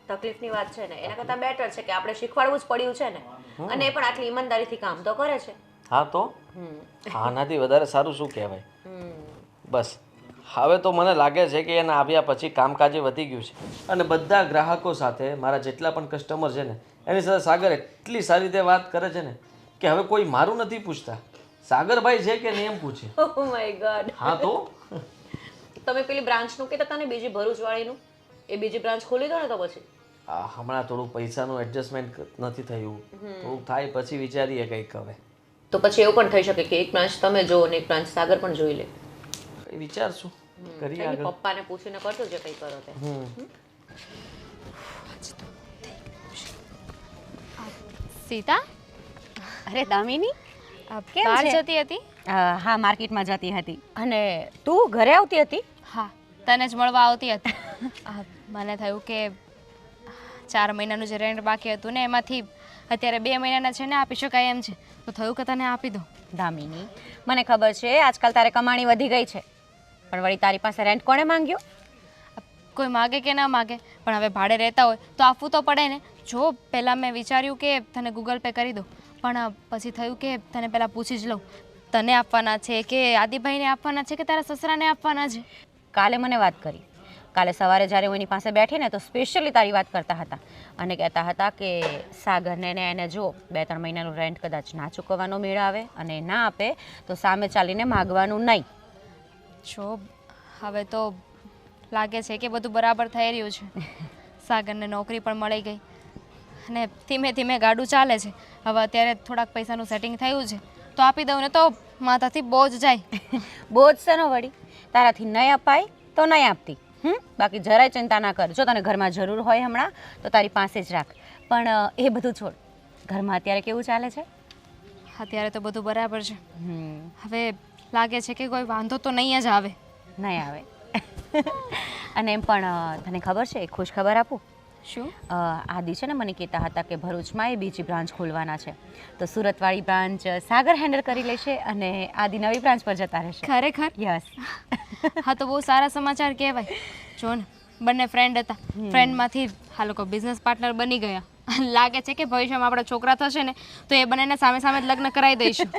તકલીફની વાત છે ને, એના કરતાં બેટર છે કે આપણે શીખવાડવું જ પડ્યું છે ને, અને એ પણ આટલી ઈમાનદારીથી કામ તો કરે છે. હા તો આનાથી વધારે સારું શું કહેવાય? બસ હવે તો મને લાગે છે કે એના આવ્યા પછી કામકાજે વધી ગયું છે અને બધા ગ્રાહકો સાથે મારા જેટલા પણ કસ્ટમર છે ને એની સાથે સાગર એટલી સારી રીતે વાત કરે છે ને કે હવે કોઈ મારું નથી પૂછતા, સાગરભાઈ છે કે નહીં એમ પૂછે. Oh my God. હા તો તમે પેલી બ્રાન્ચનું કહેતા હતા ને બીજી ભરૂચવાળીનું, એ બીજી બ્રાન્ચ ખોલી દો ને તો પછી. આ હમણાં થોડું પૈસાનું એડજસ્ટમેન્ટ નથી થયું, થોડુંક થાય પછી વિચારીએ કંઈક હવે. તો પછી એવું પણ થઈ શકે કે એક બ્રાન્ચ તમે જો અને એક બ્રાન્ચ સાગર પણ જોઈ લે. કંઈ વિચારશું, કરીએ આગળ. પપ્પાને પૂછીને કરજો જે કંઈ કરો તે. સીતા અરે દામિની કેમ બહાર છે? જતી હતી? હા માર્કેટમાં જતી હતી. અને તું ઘરે આવતી હતી? હા, તને જ મળવા આવતી હતી. મને થયું કે 4 મહિનાનું જે રેન્ટ બાકી હતું ને એમાંથી અત્યારે 2 મહિનાના છે ને આપી શકાય એમ છે, તો થયું કે તને આપી દઉં. દામિની મને ખબર છે આજકાલ તારે કમાણી વધી ગઈ છે, પણ વળી તારી પાસે રેન્ટ કોણે માંગ્યું? કોઈ માગે કે ના માગે, પણ હવે ભાડે રહેતા હોય તો આપવું તો પડે ને. જો પહેલાં મેં વિચાર્યું કે તને ગૂગલ પે કરી દઉં, પણ પછી થયું કે તને પહેલાં પૂછી જ લઉં તને આપવાના છે કે આદિભાઈને આપવાના છે કે તારા સસરાને આપવાના છે. કાલે મને વાત કરી. કાલે સવારે જ્યારે હું એની પાસે બેઠી ને તો સ્પેશિયલી તારી વાત કરતા હતા અને કહેતા હતા કે સાગરને ને એને જો 2-3 મહિનાનું રેન્ટ કદાચ ના ચૂકવવાનો મેળ આવે અને ના આપે તો સામે ચાલીને માગવાનું નહીં. જો હવે તો લાગે છે કે બધું બરાબર થઈ રહ્યું છે. સાગરને નોકરી પણ મળી ગઈ અને ધીમે ધીમે ગાડું ચાલે છે. હવે અત્યારે થોડાક પૈસાનું સેટિંગ થયું છે તો આપી દઉં ને તો માથાથી બોજ જાય. બોજ શેનો વળી, તારાથી નહીં અપાય તો નહીં આપતી. બાકી જરાય ચિંતા ના કર. જો તને ઘરમાં જરૂર હોય હમણાં તો તારી પાસે જ રાખ. પણ એ બધું છોડ, ઘરમાં અત્યારે કેવું ચાલે છે? અત્યારે તો બધું બરાબર છે. હવે લાગે છે કે કોઈ વાંધો તો નહીં જ આવે. નહીં આવે. અને એમ પણ તને ખબર છે, એક ખુશ ખબર આપું? શું? આદિ છે ને મને કહેતા હતા કે ભરૂચમાં એ બીજી બ્રાન્ચ ખોલવાના છે, તો સુરતવાળી બ્રાન્ચ સાગર હેન્ડલ કરી લેશે અને આદિ નવી બ્રાન્ચ પર જતા રહેશે. ખરેખર? યસ. હા, તો બહુ સારા સમાચાર કહેવાય. જો ને, બંને ફ્રેન્ડ હતા, ફ્રેન્ડમાંથી આ લોકો બિઝનેસ પાર્ટનર બની ગયા. લાગે છે કે ભવિષ્યમાં આપણા છોકરા થશે ને તો એ બંનેને સામે સામે જ લગ્ન કરાવી દઈશું.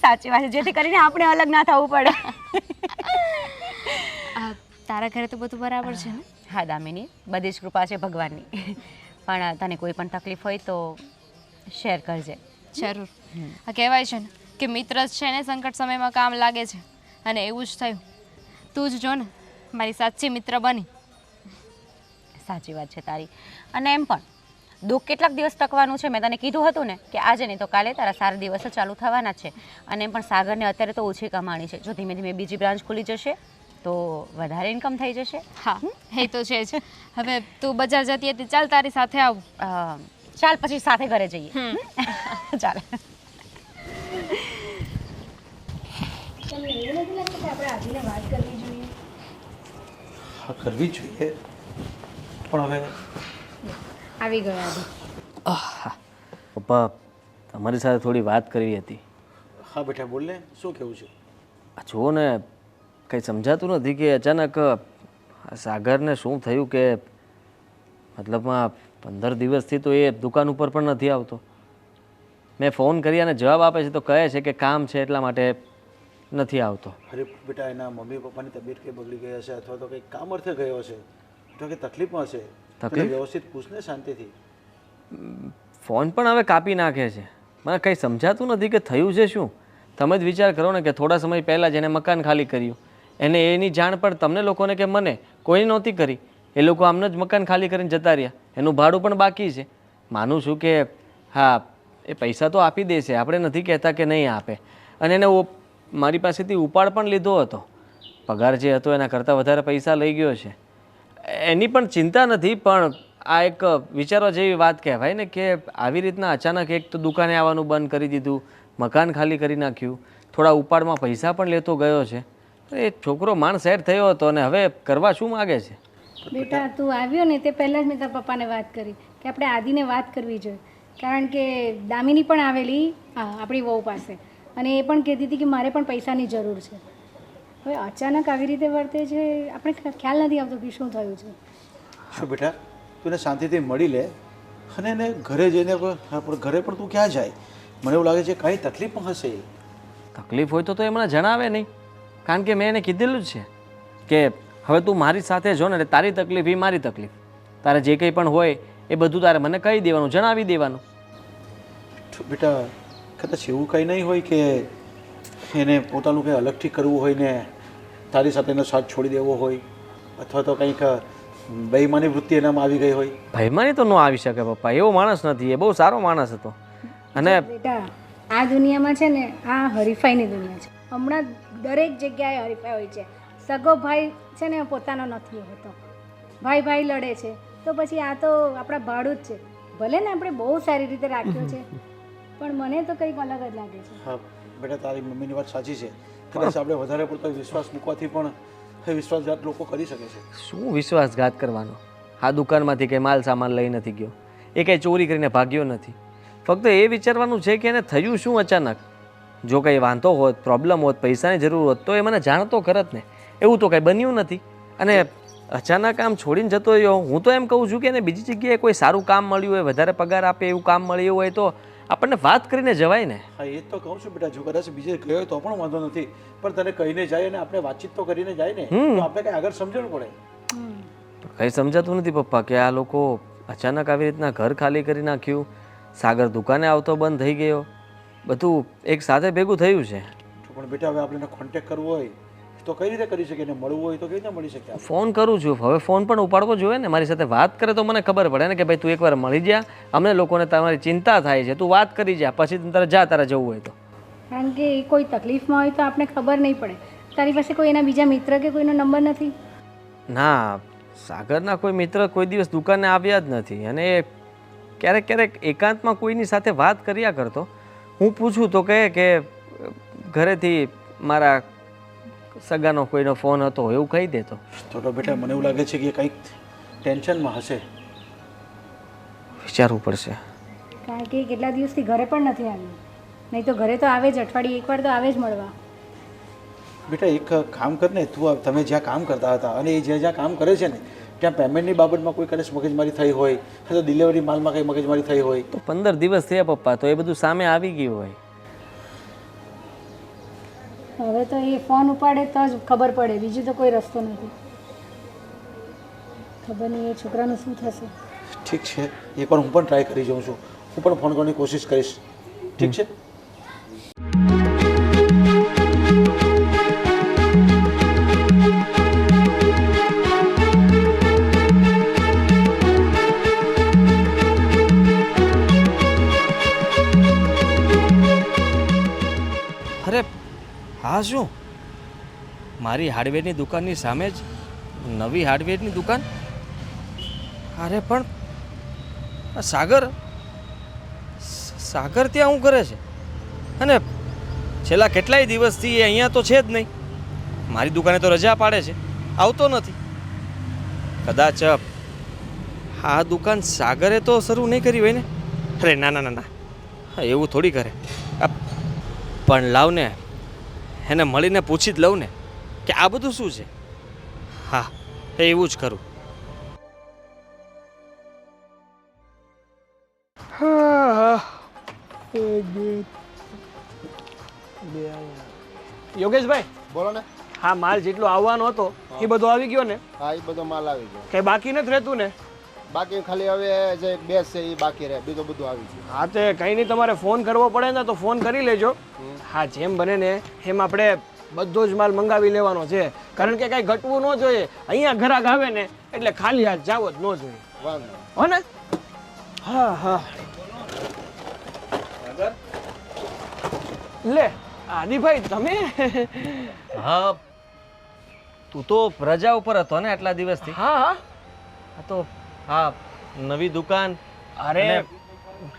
સાચી વાત છે, જેથી કરીને આપણે અલગ ના થવું પડે. તારા ઘરે તો બધું બરાબર છે ને? હા દામિની, બધી જ કૃપા છે ભગવાનની. પણ તને કોઈ પણ તકલીફ હોય તો શેર કરજે. જરૂર. આ કહેવાય છે ને કે મિત્ર જ છે ને સંકટ સમયમાં કામ લાગે છે, અને એવું જ થયું. તું જ જો ને, મારી સાચી મિત્ર બની. સાચી વાત છે તારી. અને એમ પણ દુઃખ કેટલાક દિવસ ટકવાનું છે. મેં તને કીધું હતું ને કે આજે નહીં તો કાલે તારા સારા દિવસો ચાલુ થવાના છે. અને એમ પણ સાગરને અત્યારે તો ઓછી કમાણી છે. જો ધીમે ધીમે બીજી બ્રાન્ચ ખુલી જશે તો વધારે ઇન્કમ થઈ જશે. હા, એ તો છે જ. હવે તું બજાર જતી હતી, ચાલ તારી સાથે આવું. ચાલ પછી સાથે ઘરે જઈએ. ચાલ. હા, કરવી જ જોઈએ, પણ હવે આવી ગયો આદિ. પપ્પા, તમારી સાથે થોડી વાત કરવી હતી. હા બેટા બોલ ને, શું કહેવું છે? આ જુઓ ને, કંઈ સમજાતું નથી કે અચાનક આ સાગરને શું થયું કે મતલબમાં 15 દિવસથી તો એ દુકાન ઉપર પણ નથી આવતો. મેં ફોન કરી અને જવાબ આપે છે તો કહે છે કે કામ છે એટલા માટે નથી આવતો. અરે બેટા, એના મમ્મી પપ્પાની તબિયત કંઈ બગડી ગઈ હશે અથવા તો કંઈક કામ અર્થે ગયો હશે, અથવા કે તકલીફમાં હશે. તકલીફ? વ્યવસ્થિત પૂછને શાંતિથી. ફોન પણ હવે કાપી નાખે છે. મને કંઈ સમજાતું નથી કે થયું છે શું. તમે જ વિચાર કરો ને કે થોડા સમય પહેલાં જ એને મકાન ખાલી કર્યું, એને એની જાણ પણ તમને લોકોને કે મને કોઈ નહોતી કરી. એ લોકો આમને જ મકાન ખાલી કરીને જતા રહ્યા. એનું ભાડું પણ બાકી છે. માનું છું કે હા, એ પૈસા તો આપી દેશે, આપણે નથી કહેતા કે નહીં આપે. અને એને મારી પાસેથી ઉપાડ પણ લીધો હતો. પગાર જે હતો એના કરતાં વધારે પૈસા લઈ ગયો છે. એની પણ ચિંતા નથી, પણ આ એક વિચારવા જેવી વાત કહેવાય ને કે આવી રીતના અચાનક એક તો દુકાને આવવાનું બંધ કરી દીધું, મકાન ખાલી કરી નાખ્યું, થોડા ઉપાડમાં પૈસા પણ લેતો ગયો છે. એ છોકરો માણ સેટ થયો હતો અને હવે કરવા શું માગે છે? બેટા તું આવ્યો ને તે પહેલાં જ મેં તારા પપ્પાને વાત કરી કે આપણે આદિને વાત કરવી જોઈએ. કારણ કે દામિની પણ આવેલી આપણી વહુ પાસે અને એ પણ કહેતી હતી કે મારે પણ પૈસાની જરૂર છે. હવે અચાનક આવી રીતે વર્તે છે, આપણે ખ્યાલ નથી આવતો કે શું થયું છે. શું બેટા, તું એને શાંતિથી મળી લે અને એને ઘરે જઈને પણ ઘરે પણ તું ક્યાં જાય? મને એવું લાગે છે કાંઈ તકલીફ પણ હશે. તકલીફ હોય તો એમને જણાવે નહીં, કારણ કે મેં એને કીધેલું જ છે કે હવે તું મારી સાથે જો ને, તારી તકલીફ એ મારી તકલીફ. તારે જે કંઈ પણ હોય એ બધું તારે મને કહી દેવાનું, જણાવી દેવાનું. બેટા, કદાચ એવું કંઈ નહીં હોય કે એને પોતાનું કંઈ અલગથી કરવું હોય ને તારી સાથે એનો સાથ છોડી દેવો હોય, અથવા તો કંઈક બેઈમાની વૃત્તિ એનામાં આવી ગઈ હોય. ભયમાની તો ન આવી શકે પપ્પા, એવો માણસ નથી, એ બહુ સારો માણસ હતો. અને બેટા આ દુનિયામાં છે ને આ હરીફાઈની દુનિયા છે. હમણાં દરેક જગ્યાએ હરીફાઈ હોય છે. સગો ભાઈ છે ને પોતાનો નથી હોતો, ભાઈ ભાઈ લડે છે. તો પછી આ તો આપણા ભાડું જ છે. ભલે ને આપણે બહુ સારી રીતે રાખ્યો છે, પણ મને તો કંઈક અલગ જ લાગે છે. હા બેટા, તારી મમ્મીની વાત સાચી છે. કદાચ આપણે વધારે પડતો વિશ્વાસ મૂકવાથી પણ એ વિશ્વાસઘાત લોકો કરી શકે છે. શું વિશ્વાસઘાત કરવાનો? આ દુકાનમાંથી કંઈ માલ સામાન લઈ નથી ગયો, એ કંઈ ચોરી કરીને ભાગ્યો નથી. ફક્ત એ વિચારવાનું છે કે એને થયું શું અચાનક. જો કંઈ વાંધો હોત, પ્રોબ્લેમ હોત, પૈસાની જરૂર હોત તો એ મને જાણતો કરત ને. એવું તો કંઈ બન્યું નથી. અને અચાનક આમ છોડીને જતો રહ્યો. હું તો એમ કહું છું કે એને બીજી જગ્યાએ કોઈ સારું કામ મળ્યું હોય, વધારે પગાર આપે એવું કામ મળ્યું હોય તો આપણને વાત કરીને જવાય ને. હા એ જ તો કહું છું બેટા, જો કદાચ બીજે ગયો હોય તો પણ વાંધો નથી, પણ તને કહીને જાય અને આપણે વાતચીત તો કરીને જાય ને, તો આપણે કંઈ આગળ સમજણ પડે. કંઈ સમજાતું નથી પપ્પા કે આ લોકો અચાનક આવી રીતના ઘર ખાલી કરી નાખ્યું, સાગર દુકાને આવતો બંધ થઈ ગયો, બધું એક સાથે ભેગું થયું છે. પણ બેટા હવે આપણે કોન્ટેક્ટ કરવો હોય તો કઈ રીતે કરી શકીએ, ને મળવું હોય તો કઈ રીતે મળી શકે? ફોન કરું છું, હવે ફોન પણ ઉપાડવો જોઈએ ને. મારી સાથે વાત કરે તો મને ખબર પડે ને કે ભાઈ તું એકવાર મળી જા, અમને લોકોને તમારી ચિંતા થાય છે, તું વાત કરી જા, પછી તારે જા, તારે જવું હોય તો. કારણ કે એ કોઈ તકલીફમાં હોય તો આપણે ખબર નહીં પડે. તારી પાસે કોઈ એના બીજા મિત્ર કે કોઈનો નંબર નથી? ના, સાગરના કોઈ મિત્ર કોઈ દિવસ દુકાને આવ્યા જ નથી. અને એ ક્યારેક ક્યારેક એકાંતમાં કોઈની સાથે વાત કર્યા કરતો. હું પૂછું તો કહે કે ઘરેથી મારા સગાનો કોઈનો ફોન હતો એવું કહી દેતો. તો બેટા મને એવું લાગે છે કે કંઈક ટેન્શનમાં હશે. વિચારવું પડશે. કારણ કે કેટલા દિવસથી ઘરે પણ નથી આવ્યું. નહીં તો ઘરે તો આવે જ, અઠવાડિયે એકવાર તો આવે જ મળવા. બેટા એક કામ કર ને, તું તમે જ્યાં કામ કરતા હતા અને એ જ્યાં કામ કરે છે ને ત્યાં પેમેન્ટની બાબતમાં કોઈ કદાચ મગજમારી થઈ હોય, અથવા તો ડિલિવરી માલમાં કંઈ મગજમારી થઈ હોય તો 15 દિવસ થયા પપ્પા, તો એ બધું સામે આવી ગયું હોય. હવે તો એ ફોન ઉપાડે તો જ ખબર પડે, બીજું તો કોઈ રસ્તો નથી. ખબર નહીં એ છોકરાનું શું થશે. ઠીક છે, એકવાર હું પણ ટ્રાય કરી જાઉં છું, હું પણ ફોન કરવાની કોશિશ કરીશ. ઠીક છે. અરે હા, શું મારી હાર્ડવેરની દુકાનની સામે જ નવી હાર્ડવેરની દુકાન? અરે પણ આ સાગર ત્યાં શું કરે છે? અને છેલ્લા કેટલાય દિવસથી એ અહીંયા તો છે જ નહીં. મારી દુકાને તો રજા પાડે છે, આવતો નથી. કદાચ આ દુકાન સાગરે તો શરૂ નહીં કરી હોય ને? અરે ના ના ના ના, એવું થોડી કરે. પણ લાવ ને, એને મળીને પૂછી જ લઉં ને કે આ બધું શું છે. હા, એવું જ કરું. યોગેશભાઈ, બોલો ને. હા, માલ જેટલો આવવાનો હતો એ બધો આવી ગયો ને? હા, એ બધો માલ આવી ગયો. કઈ બાકી નથી રહેતું ને? બાકી ખાલી હવે જે બેસ છે એ બાકી રહે, બીજું બધું આવી ગયું. હા, તે કંઈ નહીં, તમારે ફોન કરવો પડે ને તો ફોન કરી લેજો. હા, જેમ બને ને એમ આપણે બધો જ માલ મંગાવી લેવાનો છે, કારણ કે કાંઈ ઘટવું ન જોઈએ. અહીંયા ઘરાક આવે ને એટલે ખાલી હાથ જાવો જ ન જોઈએ, વાંધો. હો ને? હા હા. લે આદિભાઈ, તમે? હા, તું તો રજા ઉપર હતો ને આટલા દિવસથી? હા હા. તો હા, નવી દુકાન. અરે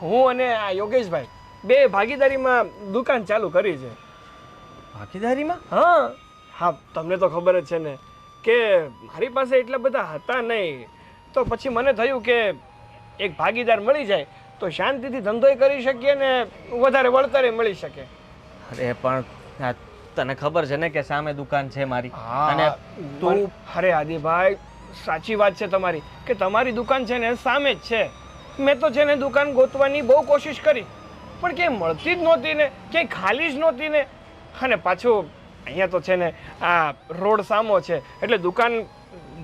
હું અને આ યોગેશભાઈ બે ભાગીદારીમાં દુકાન ચાલુ કરી છે. ભાગીદારીમાં? હા હા, તમને તો ખબર જ છે ને કે મારી પાસે એટલા બધા હતા નહીં, તો પછી મને થયું કે એક ભાગીદાર મળી જાય તો શાંતિથી ધંધોય કરી શકીએ ને વધારે વળતરે મળી શકે. અરે પણ આ તને ખબર છે ને કે સામે દુકાન છે મારી. અને તું, અરે આદિભાઈ, સાચી વાત છે તમારી કે તમારી દુકાન છે ને સામે જ છે. મેં તો છે ને દુકાન ગોતવાની બહુ કોશિશ કરી, પણ ક્યાંય મળતી જ નહોતી ને, ક્યાંય ખાલી જ નહોતી ને. અને પાછું અહીંયા તો છે ને આ રોડ સામો છે એટલે દુકાન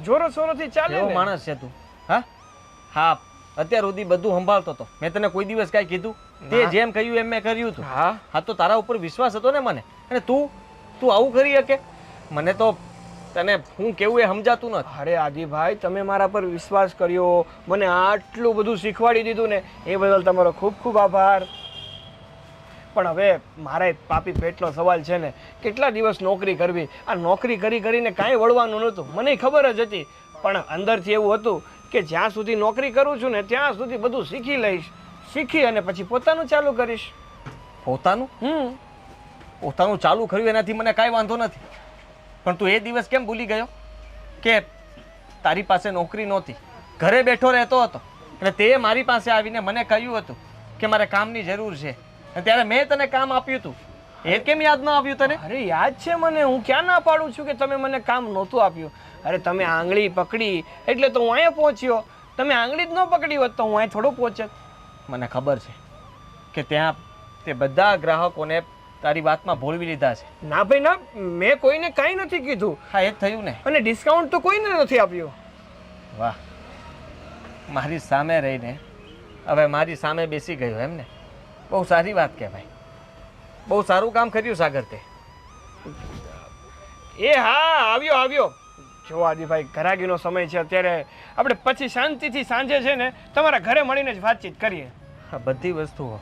જોરો શોરોથી ચાલે કેવો ને. માણસ છે તું? હા હા, અત્યાર સુધી બધું સંભાળતો હતો. મેં તને કોઈ દિવસ કાંઈ કીધું? તે જેમ કહ્યું એમ મેં કર્યું હતું. હા હા, તો તારા ઉપર વિશ્વાસ હતો ને મને. અને તું આવું કરી શકે? મને તો તને હું કેવું એ સમજાતું નથી. અરે આદિભાઈ, તમે મારા પર વિશ્વાસ કર્યો, મને આટલું બધું શીખવાડી દીધું ને એ બદલ તમારો ખૂબ ખૂબ આભાર. પણ હવે મારે પાપી પેટનો સવાલ છે ને, કેટલા દિવસ નોકરી કરવી? આ નોકરી કરીને કાંઈ વળવાનું નહોતું, મને ખબર જ હતી. પણ અંદરથી એવું હતું કે જ્યાં સુધી નોકરી કરું છું ને ત્યાં સુધી બધું શીખી લઈશ, શીખી અને પછી પોતાનું ચાલુ કરીશ. પોતાનું પોતાનું ચાલુ કર્યું એનાથી મને કાંઈ વાંધો નથી, પણ તું એ દિવસ કેમ ભૂલી ગયો કે તારી પાસે નોકરી નહોતી, ઘરે બેઠો રહેતો હતો અને તે મારી પાસે આવીને મને કહ્યું હતું કે મારે કામની જરૂર છે, અને ત્યારે મેં તને કામ આપ્યું હતું. એ કેમ યાદ ન આવ્યું તને? અરે યાદ છે મને, હું ક્યાં ના પાડું છું કે તમે મને કામ નહોતું આપ્યું. અરે તમે આંગળી પકડી એટલે તો હું અહીંયા પહોંચ્યો. તમે આંગળી જ ન પકડી હોત તો હું અહીંયા થોડો પહોંચત. મને ખબર છે કે ત્યાં તે બધા ગ્રાહકોને તારી વાતમાં ભોળવી લીધા છે. ના ભાઈ ના, મેં કોઈને કાંઈ નથી કીધું. હા, એ જ થયું ને. અને ડિસ્કાઉન્ટ તો કોઈને નથી આપ્યું. વાહ, મારી સામે રહીને હવે મારી સામે બેસી ગયો એમ ને? બહુ સારી વાત કહેવાય. બહુ સારું કામ કર્યું સાગર તે. એ હા, આવ્યો. જો આદિભાઈ, ઘરાગીનો સમય છે અત્યારે, આપણે પછી શાંતિથી સાંજે છે ને તમારા ઘરે મળીને જ વાતચીત કરીએ. આ બધી વસ્તુઓ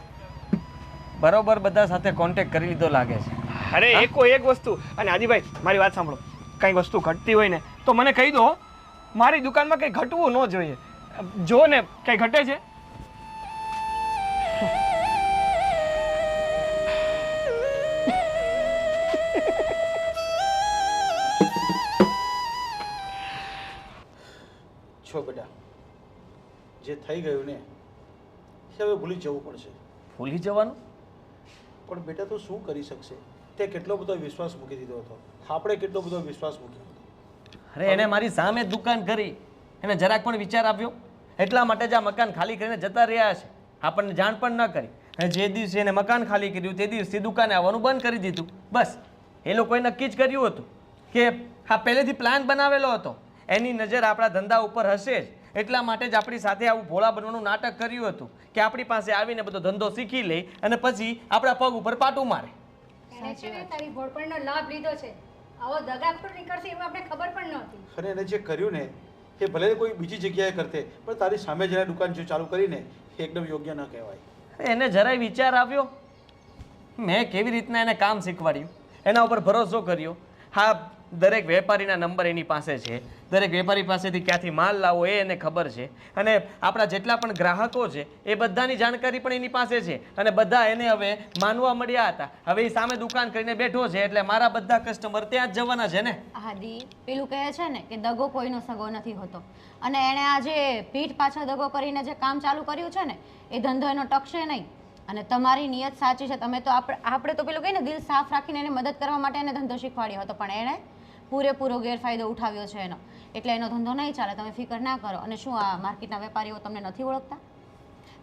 બરોબર બધા સાથે કોન્ટેક્ટ કરી લીધો લાગે છે. અરે એકો એક વસ્તુ. અને આદિભાઈ, મારી વાત સાંભળો, કંઈ વસ્તુ ઘટતી હોય ને તો મને કહી દો. મારી દુકાનમાં કંઈ ઘટવું ન જોઈએ. જો ને કંઈ ઘટે છે? છો બેટા, જે થઈ ગયું ને એ હવે ભૂલી જવું પડશે. ભૂલી જવાનું? પણ બેટા તું શું કરી શકશે? તે કેટલો બધો વિશ્વાસ મૂકી દીધો હતો, આપણે કેટલો બધો વિશ્વાસ મૂક્યો હતો. અરે એને મારી સામે જ દુકાન કરી, એને જરાક પણ વિચાર આપ્યો? એટલા માટે જ આ મકાન ખાલી કરીને જતા રહ્યા છે, આપણને જાણ પણ ન કરી. અને જે દિવસે એને મકાન ખાલી કર્યું તે દિવસથી દુકાને આવવાનું બંધ કરી દીધું. બસ એ લોકોએ નક્કી જ કર્યું હતું કે આ પહેલેથી પ્લાન બનાવેલો હતો, એની નજર આપણા ધંધા ઉપર હશે જ, એટલા માટે જ આપણી સાથે આવું ભોળા બનવાનું નાટક કર્યું હતું કે આપણી પાસે આવીને બધો ધંધો શીખી લે અને પછી આપણા પગ ઉપર પાટું મારે. એને છે ને તારી ભોળપણનો લાભ લીધો છે. આવો દગાખોર નીકળશે એવું આપણે ખબર પણ નહોતી. અને એને જે કર્યું ને એ ભલે કોઈ બીજી જગ્યાએ કરતે, પણ તારી સામે જઈને દુકાન જો ચાલુ કરીને એ એકદમ યોગ્ય ન કહેવાય. એને જરાય વિચાર આવ્યો? મેં કેવી રીતના એને કામ શીખવાડ્યું, એના ઉપર ભરોસો કર્યો. હા, દરેક વેપારીના નંબર એની પાસે છે, દરેક વેપારી પાસેથી ક્યાંથી માલ લાવો એ એને ખબર છે, અને આપણા જેટલા પણ ગ્રાહકો છે એ બધાની જાણકારી પણ એની પાસે છે, અને બધા એને હવે માનવા મળ્યા હતા. હવે એ સામે દુકાન કરીને બેઠો છે એટલે મારા બધા કસ્ટમર ત્યાં જ જવાના છે ને. આદિ, પેલું કહે છે ને કે દગો કોઈનો સગો નથી હોતો, અને એણે આ જે પીઠ પાછળ દગો કરીને જે કામ ચાલુ કર્યું છે ને એ ધંધો એનો ટકશે નહીં. અને તમારી નિયત સાચી છે, તમે તો આપણે તો પેલું કહીને દિલ સાફ રાખીને એને મદદ કરવા માટે એને ધંધો શીખવાડ્યો હતો, પણ એણે પૂરેપૂરો ગેરફાયદો ઉઠાવ્યો છે એનો, એટલે એનો ધંધો નહીં ચાલે. તમે ફિકર ના કરો. અને શું આ માર્કેટના વેપારીઓ તમને નથી ઓળખતા?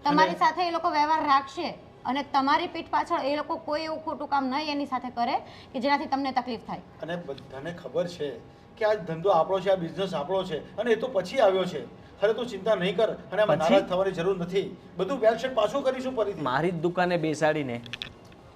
તમારી સાથે એ લોકો વ્યવહાર રાખશે અને તમારી પીઠ પાછળ એ લોકો કોઈ એવું ખોટું કામ નહીં એની સાથે કરે કે જેનાથી તમને તકલીફ થાય. અને બધાને ખબર છે કે આ ધંધો આપણો છે, આ બિઝનેસ આપણો છે, અને એ તો પછી આવ્યો છે. અરે તું ચિંતા નહીં કર, અને આમાં નારાજ થવાની જરૂર નથી. બધું વેલસેટ પાછું કરીશું ફરીથી. મારી જ દુકાને બેસાડીને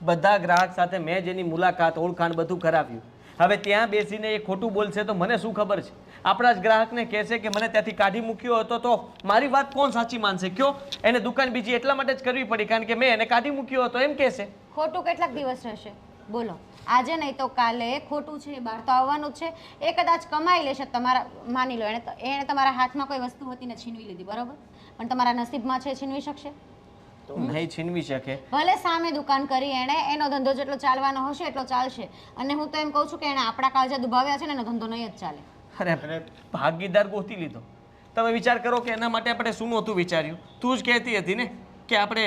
બધા ગ્રાહક સાથે મેં જેની મુલાકાત, ઓળખાણ બધું કરાવ્યું. હવે ત્યાં બેસીને એ ખોટું બોલશે તો મને શું ખબર છે? આપણા જ ગ્રાહકને કહેશે કે મને ત્યાંથી કાઢી મૂક્યો હતો, તો મારી વાત કોણ સાચી માનશે? કયો? એને દુકાન બીજી એટલા માટે જ કરવી પડી કારણ કે મેં એને કાઢી મૂક્યો હતો એમ કહેશે. ખોટું કેટલાક દિવસ રહેશે? બોલો. આજે નહીં તો કાલે ખોટું છે, બહાર તો આવવાનું જ છે. એ કદાચ કમાઈ લેશે, તમારા માની લો એણે તમારા હાથમાં કોઈ વસ્તુ હતી ને છીનવી લીધી, બરોબર, પણ તમારા નસીબમાં છે છીનવી શકશે? નહીં છીનવી શકે. ભલે સામે દુકાન કરી એણે, એનો ધંધો જેટલો ચાલવાનો હશે એટલો ચાલશે, અને હું તો એમ કહું છું કે એણે આપણા કાળજા દુભાવ્યા છે ને એનો ધંધો નહીં જ ચાલે. અરે ભાગીદાર ગોતી લીધો. તમે વિચાર કરો કે એના માટે આપણે શું નહોતું વિચાર્યું? તું જ કહેતી હતી ને કે આપણે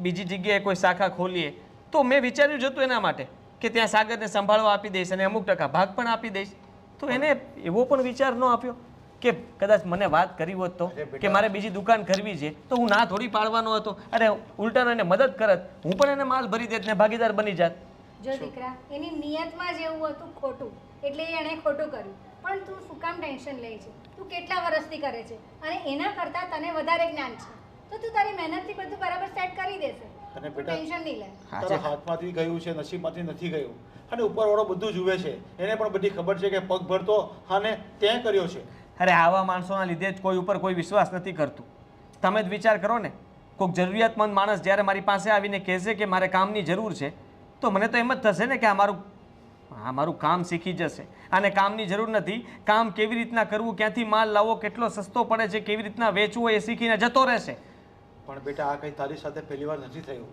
બીજી જગ્યાએ કોઈ શાખા ખોલીએ, તો મેં વિચાર્યું જ હતું એના માટે કે ત્યાં સાગરને સંભાળવા આપી દઈશ અને અમુક ટકા ભાગ પણ આપી દઈશ. તો એને એવો પણ વિચાર ન આપ્યો કે કદાચ મને વાત કરી હોત તો કે મારે બીજી દુકાન કરવી છે તો હું ના થોડી પાડવાનો હતો. અરે ઉલટાનો એને મદદ કરત, હું પણ એને માલ ભરી દેત ને ભાગીદાર બની જાત. જો દીકરા, એની નિયતમાં જ એવું હતું ખોટું, એટલે એણે ખોટું કર્યું. પણ તું શું કામ ટેન્શન લે છે? તું કેટલા વર્ષથી કરે છે અને એના કરતાં તને વધારે જ્ઞાન છે, તો તું તારી મહેનતથી બધું બરાબર સેટ કરી દેશે. અને તું બેટા ટેન્શન નહીં લે. તારા હાથમાંથી ગયું છે, નસીબમાંથી નથી ગયું, અને ઉપરવાળો બધું જુએ છે. એને પણ બધી ખબર છે કે પગ ભરતો અને તે કર્યો છે. અરે આવા માણસોના લીધે જ કોઈ ઉપર કોઈ વિશ્વાસ નથી કરતું. તમે જ વિચાર કરો ને, કોઈક જરૂરિયાતમંદ માણસ જ્યારે મારી પાસે આવીને કહેશે કે મારે કામની જરૂર છે, તો મને તો એમ જ થશે ને કે આ મારું કામ શીખી જશે. આને કામની જરૂર નથી, કામ કેવી રીતના કરવું, ક્યાંથી માલ લાવવો, કેટલો સસ્તો પડે છે, કેવી રીતના વેચવો, એ શીખીને જતો રહેશે. પણ બેટા આ કંઈ તારી સાથે પહેલી વાર નથી થયું.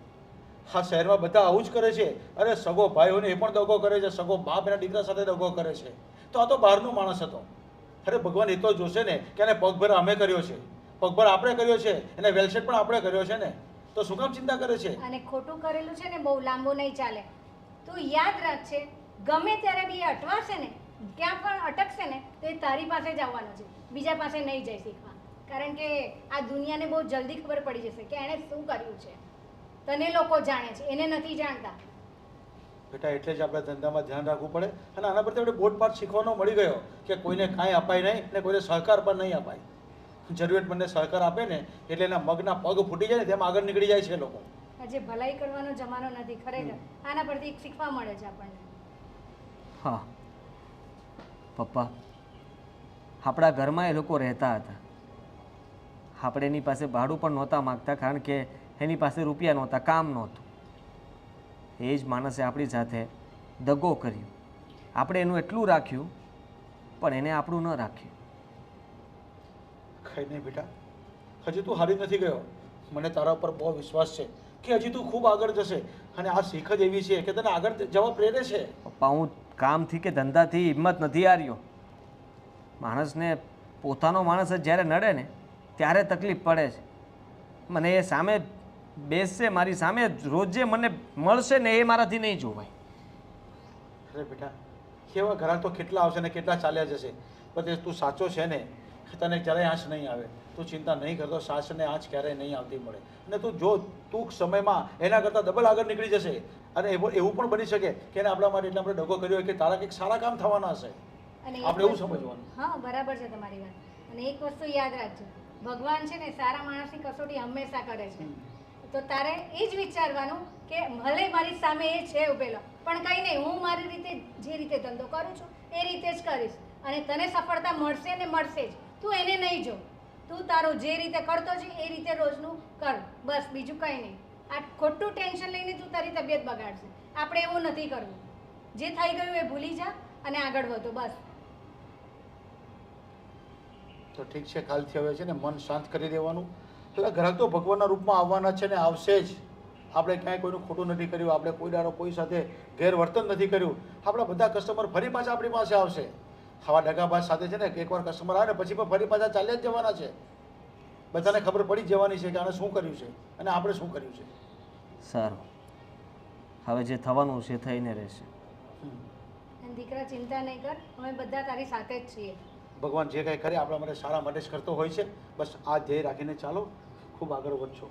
હા, શહેરમાં બધા આવું જ કરે છે. અરે સગો ભાઈઓને એ પણ દગો કરે છે, સગો બાપ એના દીકરા સાથે દગો કરે છે. તો આ તો બહારનો માણસ હતો. અરે ભગવાન એ તો જોશે ને કે એને પગભર અમે કર્યો છે, પગભર આપણે કર્યો છે, એને વેલસેટ પણ આપણે કર્યો છે ને, તો શું કામ ચિંતા કરે છે? અને ખોટું કરેલું છે ને બહુ લાંબુ નહીં ચાલે. તું યાદ રાખજે, ગમે ત્યારે બી એ અટવાશે ને, ક્યાં પણ અટકશે ને, તો એ તારી પાસે જ આવવાનો છે, બીજા પાસે નહીં જાય શીખવા. કારણ કે આ દુનિયાને બહુ જલ્દી ખબર પડી જશે કે એણે શું કર્યું છે. તને લોકો જાણે છે, એને નથી જાણતા. બેટા એટલે જ આપણે ધંધામાં ધ્યાન રાખવું પડે. અને આના પરથી આપણે બોધપાઠ શીખવાનો મળી ગયો કે કોઈને કાંઈ અપાય નહીં ને કોઈને સહકાર પણ નહીં અપાય. જરૂરિયાતમંદને સહકાર આપે ને એટલે એના મગના પગ ફૂટી જાય ને તેમ આગળ નીકળી જાય છે લોકો. આજે ભલાઈ કરવાનો જમાનો નથી ખરેખર. આના પરથી એક શીખવા મળે છે આપણને. હા પપ્પા, આપણા ઘરમાં એ લોકો રહેતા હતા. આપણે એની પાસે ભાડું પણ નહોતા માગતા, કારણ કે એની પાસે રૂપિયા નહોતા, કામ નહોતું. એ જ માણસે આપણી સાથે દગો કર્યો. આપણે એનું એટલું રાખ્યું, પણ એને આપણું ન રાખ્યું. કંઈ નહીં બેટા, હજી તું હારી નથી ગયો. મને તારા ઉપર બહુ વિશ્વાસ છે કે હજી તું ખૂબ આગળ જશે. અને આ શીખ જ એવી છે કે તને આગળ જવા પ્રેરે છે. પપ્પા, હું કામથી કે ધંધાથી હિંમત નથી હાર્યો. માણસને પોતાનો માણસ જ જ્યારે નડે ને ત્યારે તકલીફ પડે છે. મને એ સામે બેસશે, મારી સામે રોજે મને મળશે ને, એ મારાથી નહીં જોવાય. અરે બેટા, એવા ઘરાક તો કેટલા આવશે ને કેટલા ચાલ્યા જશે. પણ તું સાચો છે ને, તને ક્યારેય આંચ નહીં આવે. તું ચિંતા નહીં કરતો, સાસને આંચ ક્યારેય નહીં આવતી મળે. અને તું જો ટૂંક સમયમાં એના કરતાં ડબલ આગળ નીકળી જશે. અને એવું પણ બની શકે કે એને આપણા માટે એટલા આપણે દગો કર્યો હોય કે તારા કંઈક સારા કામ થવાના હશે. અને એક આપણે એવું વસ્તુ- સમજવાનું. હા, બરાબર છે તમારી વાત. અને એક વસ્તુ યાદ રાખજો, ભગવાન છે ને સારા માણસની કસોટી હંમેશા કરે છે. તો તારે એ જ વિચારવાનું કે ભલે મારી સામે એ છે ઉભેલો, પણ કંઈ નહીં, હું મારી રીતે જે રીતે ધંધો કરું છું એ રીતે જ કરીશ. અને તને સફળતા મળશે ને મળશે જ. તું એને નહીં જો, તું તારું જે રીતે કરતો છે એ રીતે રોજનું કર, બસ, બીજું કંઈ નહીં. આ ખોટું ટેન્શન લઈને તું તારી તબિયત બગાડશે. આપણે એવું નથી કરવું. જે થઈ ગયું એ ભૂલી જા અને આગળ વધો, બસ. તો ઠીક છે, કાલથી હવે છે ને મન શાંત કરી દેવાનું. એટલે ગ્રાહક તો ભગવાનના રૂપમાં આવવાના છે ને આવશે જ. આપણે ક્યાંય કોઈનું ખોટું નથી કર્યું, આપણે કોઈ દાડો કોઈ સાથે ગેરવર્તન નથી કર્યું. આપણા બધા કસ્ટમર ફરી પાછા આપણી પાસે આવશે. આવા ડગાબાજ સાથે છે ને કે એકવાર કસ્ટમર આવે ને પછી પણ ફરી પાછા ચાલ્યા જ જવાના છે. બધાને ખબર પડી જ જવાની છે કે આને શું કર્યું છે અને આપણે શું કર્યું છે. સારું, હવે જે થવાનું છે થઈને રહેશે. અને દીકરા, ચિંતા નહીં કર, અમે બધા તારી સાથે જ છીએ. ભગવાન જે કાંઈ કરે આપણા માટે સારા માટે જ કરતો હોય છે. બસ આ ધ્યેય રાખીને ચાલો, ખૂબ આગળ વધશો.